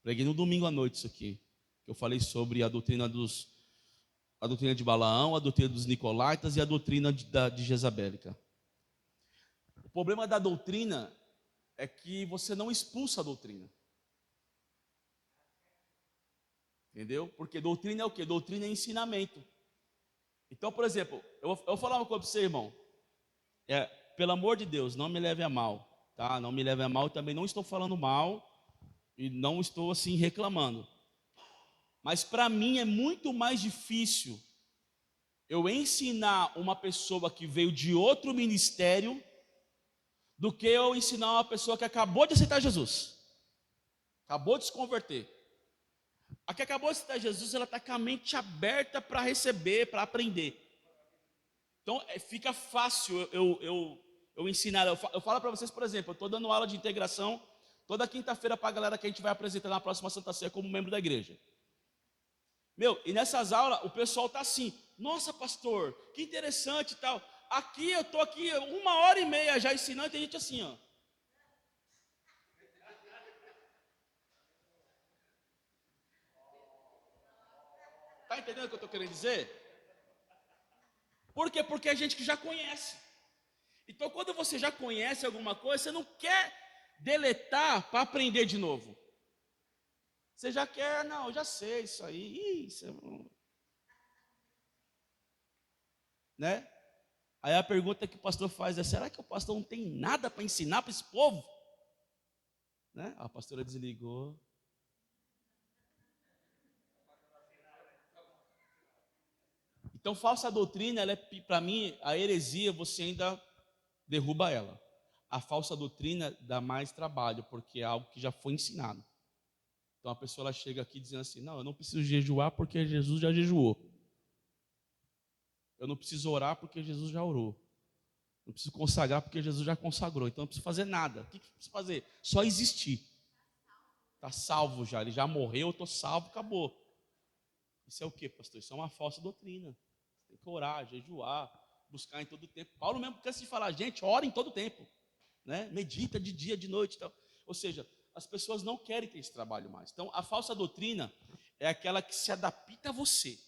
Preguei no domingo à noite isso aqui. Eu falei sobre a doutrina de Balaão, a doutrina dos Nicolaítas e a doutrina de Jezabélica. O problema da doutrina é que você não expulsa a doutrina. Entendeu? Porque doutrina é o quê? Doutrina é ensinamento. Então, por exemplo, eu vou falar uma coisa para você, irmão. Pelo amor de Deus, não me leve a mal, tá? Não me leve a mal, também não estou falando mal e não estou assim reclamando. Mas para mim é muito mais difícil eu ensinar uma pessoa que veio de outro ministério do que eu ensinar uma pessoa que acabou de aceitar Jesus. Acabou de se converter. A que acabou de aceitar Jesus, ela está com a mente aberta para receber, para aprender. Então fica fácil eu ensinar. Eu falo para vocês, por exemplo, eu estou dando aula de integração toda quinta-feira para a galera que a gente vai apresentar na próxima Santa Ceia como membro da igreja. E nessas aulas o pessoal está assim, nossa pastor, que interessante e tal. Aqui eu estou aqui 1h30 já ensinando e tem gente assim, ó. Está entendendo o que eu estou querendo dizer? Por quê? Porque é gente que já conhece. Então, quando você já conhece alguma coisa, você não quer deletar para aprender de novo. Você já quer, não, eu já sei isso aí. né? Aí a pergunta que o pastor faz é: será que o pastor não tem nada para ensinar para esse povo? Né? A pastora desligou. Então, falsa doutrina, ela é, para mim, a heresia, você ainda derruba ela. A falsa doutrina dá mais trabalho, porque é algo que já foi ensinado. Então, a pessoa ela chega aqui dizendo assim: não, eu não preciso jejuar porque Jesus já jejuou. Eu não preciso orar porque Jesus já orou. Não preciso consagrar porque Jesus já consagrou. Então, não preciso fazer nada. O que preciso fazer? Só existir. Está salvo já. Ele já morreu, eu estou salvo, acabou. Isso é o quê, pastor? Isso é uma falsa doutrina. Tem que orar, jejuar, buscar em todo tempo. Paulo mesmo cansa de falar: gente, ora em todo tempo, né? Medita de dia, de noite. Então, ou seja, as pessoas não querem ter esse trabalho mais. Então, a falsa doutrina é aquela que se adapta a você.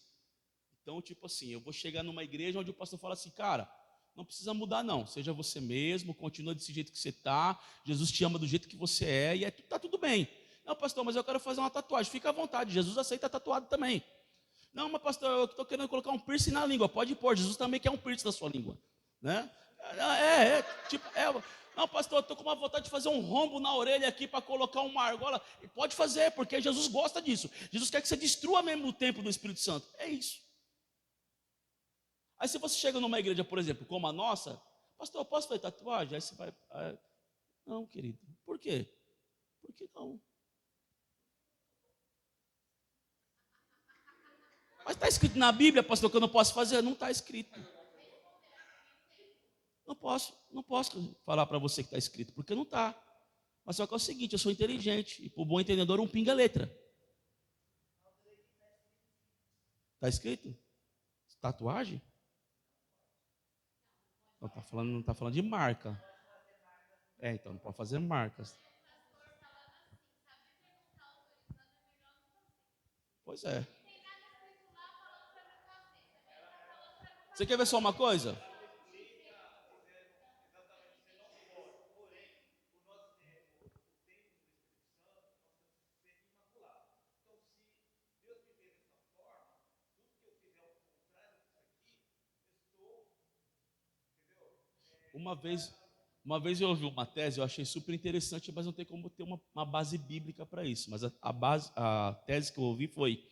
Então, tipo assim, eu vou chegar numa igreja onde o pastor fala assim: cara, não precisa mudar não, seja você mesmo, continua desse jeito que você está, Jesus te ama do jeito que você é, e está tudo bem. Não, pastor, mas eu quero fazer uma tatuagem. Fica à vontade, Jesus aceita tatuado também. Não, mas pastor, eu estou querendo colocar um piercing na língua. Pode pôr, Jesus também quer um piercing na sua língua, né? Não, pastor, eu estou com uma vontade de fazer um rombo na orelha aqui para colocar uma argola. Pode fazer, porque Jesus gosta disso. Jesus quer que você destrua mesmo o templo do Espírito Santo. É isso. Aí se você chega numa igreja, por exemplo, como a nossa: pastor, eu posso fazer tatuagem? Aí você vai: não, querido. Por quê? Por que não? Mas está escrito na Bíblia, pastor, que eu não posso fazer? Não está escrito. Não posso falar para você que está escrito, porque não está. Mas só que é o seguinte: eu sou inteligente, e para o bom entendedor, um pinga letra. Está escrito? Tatuagem? Não está falando de marca. Então não pode fazer marcas. Pois é. Você quer ver só uma coisa? Uma vez eu ouvi uma tese, eu achei super interessante, mas não tem como ter uma base bíblica para isso. Mas a tese que eu ouvi foi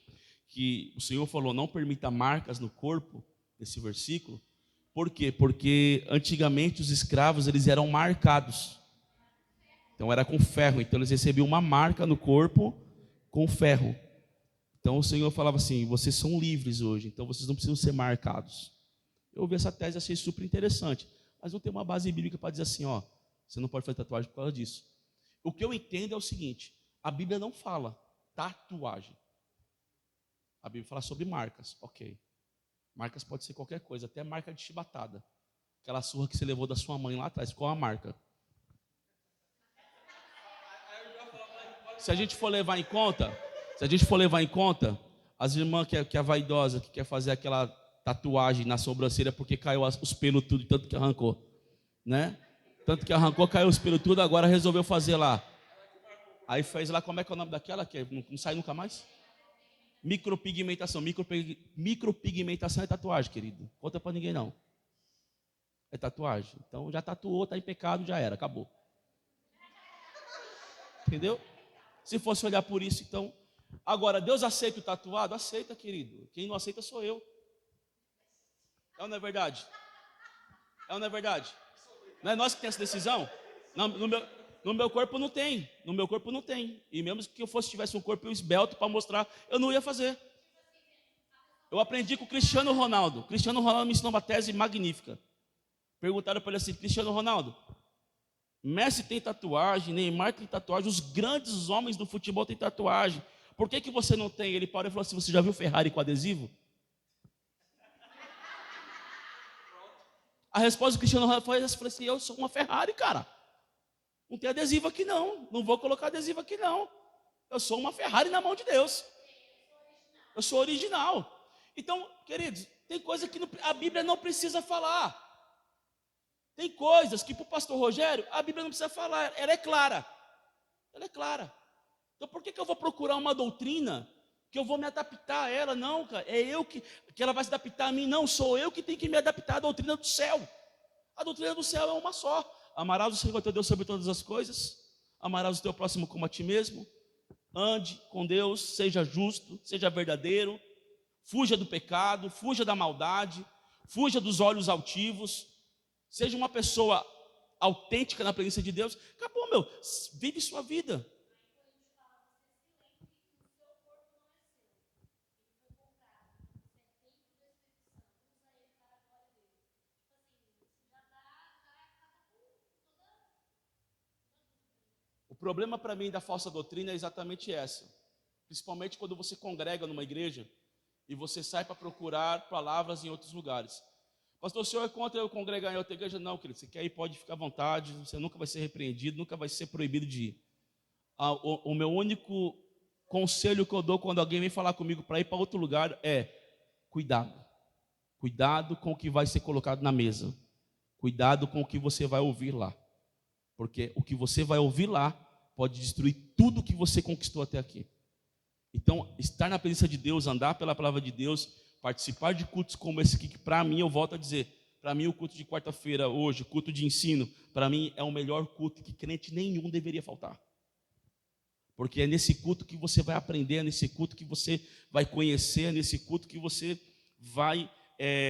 que o Senhor falou: não permita marcas no corpo, nesse versículo. Por quê? Porque antigamente os escravos eles eram marcados. Então era com ferro, então eles recebiam uma marca no corpo com ferro. Então o Senhor falava assim: vocês são livres hoje, então vocês não precisam ser marcados. Eu ouvi essa tese e achei super interessante, mas não tem uma base bíblica para dizer assim: ó, você não pode fazer tatuagem por causa disso. O que eu entendo é o seguinte: a Bíblia não fala tatuagem. A Bíblia fala sobre marcas, ok. Marcas pode ser qualquer coisa, até marca de chibatada. Aquela surra que você levou da sua mãe lá atrás, qual a marca? Se a gente for levar em conta, as irmãs que é vaidosa, que quer fazer aquela tatuagem na sobrancelha porque caiu os pelos tudo, tanto que arrancou, né? Tanto que arrancou, caiu os pelos tudo, agora resolveu fazer lá. Aí fez lá, como é que é o nome daquela que não sai nunca mais? Micropigmentação. Micropigmentação é tatuagem, querido. Conta para ninguém não. É tatuagem. Então já tatuou, está em pecado, já era, acabou. Entendeu? Se fosse olhar por isso, então. Agora, Deus aceita o tatuado? Aceita, querido. Quem não aceita sou eu. É ou não é verdade? É ou não é verdade? Não é nós que temos essa decisão? Não, no meu corpo não tem. No meu corpo não tem. E mesmo que eu tivesse um corpo esbelto para mostrar, eu não ia fazer. Eu aprendi com o Cristiano Ronaldo. Cristiano Ronaldo me ensinou uma tese magnífica. Perguntaram para ele assim: Cristiano Ronaldo, Messi tem tatuagem, Neymar tem tatuagem, os grandes homens do futebol têm tatuagem. Por que você não tem? Ele parou e falou assim: você já viu Ferrari com adesivo? A resposta do Cristiano Ronaldo foi assim: eu sou uma Ferrari, cara. Não tem adesivo aqui não. Não vou colocar adesivo aqui não. Eu sou uma Ferrari na mão de Deus. Eu sou original. Então, queridos, tem coisa que a Bíblia não precisa falar. Tem coisas que para o pastor Rogério a Bíblia não precisa falar. Ela é clara. Ela é clara. Então por que eu vou procurar uma doutrina que eu vou me adaptar a ela. Não, cara, é eu que ela vai se adaptar a mim. Não, sou eu que tenho que me adaptar à doutrina do céu. A doutrina do céu é uma só. Amarás o Senhor teu Deus sobre todas as coisas. Amarás o teu próximo como a ti mesmo. Ande com Deus, seja justo, seja verdadeiro. Fuja do pecado, fuja da maldade, fuja dos olhos altivos. Seja uma pessoa autêntica na presença de Deus. Acabou, meu. Vive sua vida. O problema para mim da falsa doutrina é exatamente essa. Principalmente quando você congrega numa igreja e você sai para procurar palavras em outros lugares. Pastor, o senhor é contra eu congregar em outra igreja? Não, querido, você quer ir, pode ficar à vontade, você nunca vai ser repreendido, nunca vai ser proibido de ir. O meu único conselho que eu dou quando alguém vem falar comigo para ir para outro lugar é: cuidado. Cuidado com o que vai ser colocado na mesa. Cuidado com o que você vai ouvir lá. Porque o que você vai ouvir lá pode destruir tudo que você conquistou até aqui. Então, estar na presença de Deus, andar pela palavra de Deus, participar de cultos como esse aqui, que para mim, eu volto a dizer, para mim o culto de quarta-feira hoje, culto de ensino, para mim é o melhor culto que crente nenhum deveria faltar. Porque é nesse culto que você vai aprender, é nesse culto que você vai conhecer, é nesse culto que você vai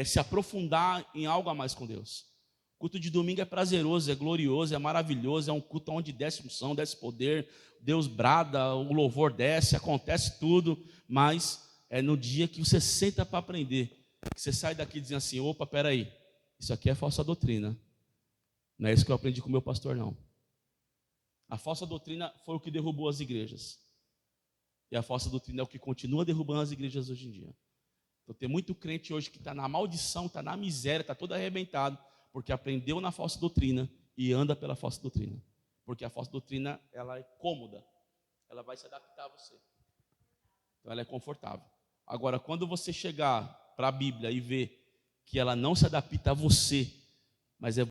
se aprofundar em algo a mais com Deus. O culto de domingo é prazeroso, é glorioso, é maravilhoso, é um culto onde desce unção, desce poder, Deus brada, o louvor desce, acontece tudo, mas é no dia que você senta para aprender, que você sai daqui dizendo assim: opa, peraí, isso aqui é falsa doutrina, não é isso que eu aprendi com o meu pastor, não. A falsa doutrina foi o que derrubou as igrejas, e a falsa doutrina é o que continua derrubando as igrejas hoje em dia. Então tem muito crente hoje que está na maldição, está na miséria, está todo arrebentado, porque aprendeu na falsa doutrina e anda pela falsa doutrina. Porque a falsa doutrina, ela é cômoda, ela vai se adaptar a você. Então ela é confortável. Agora, quando você chegar para a Bíblia e ver que ela não se adapta a você, mas é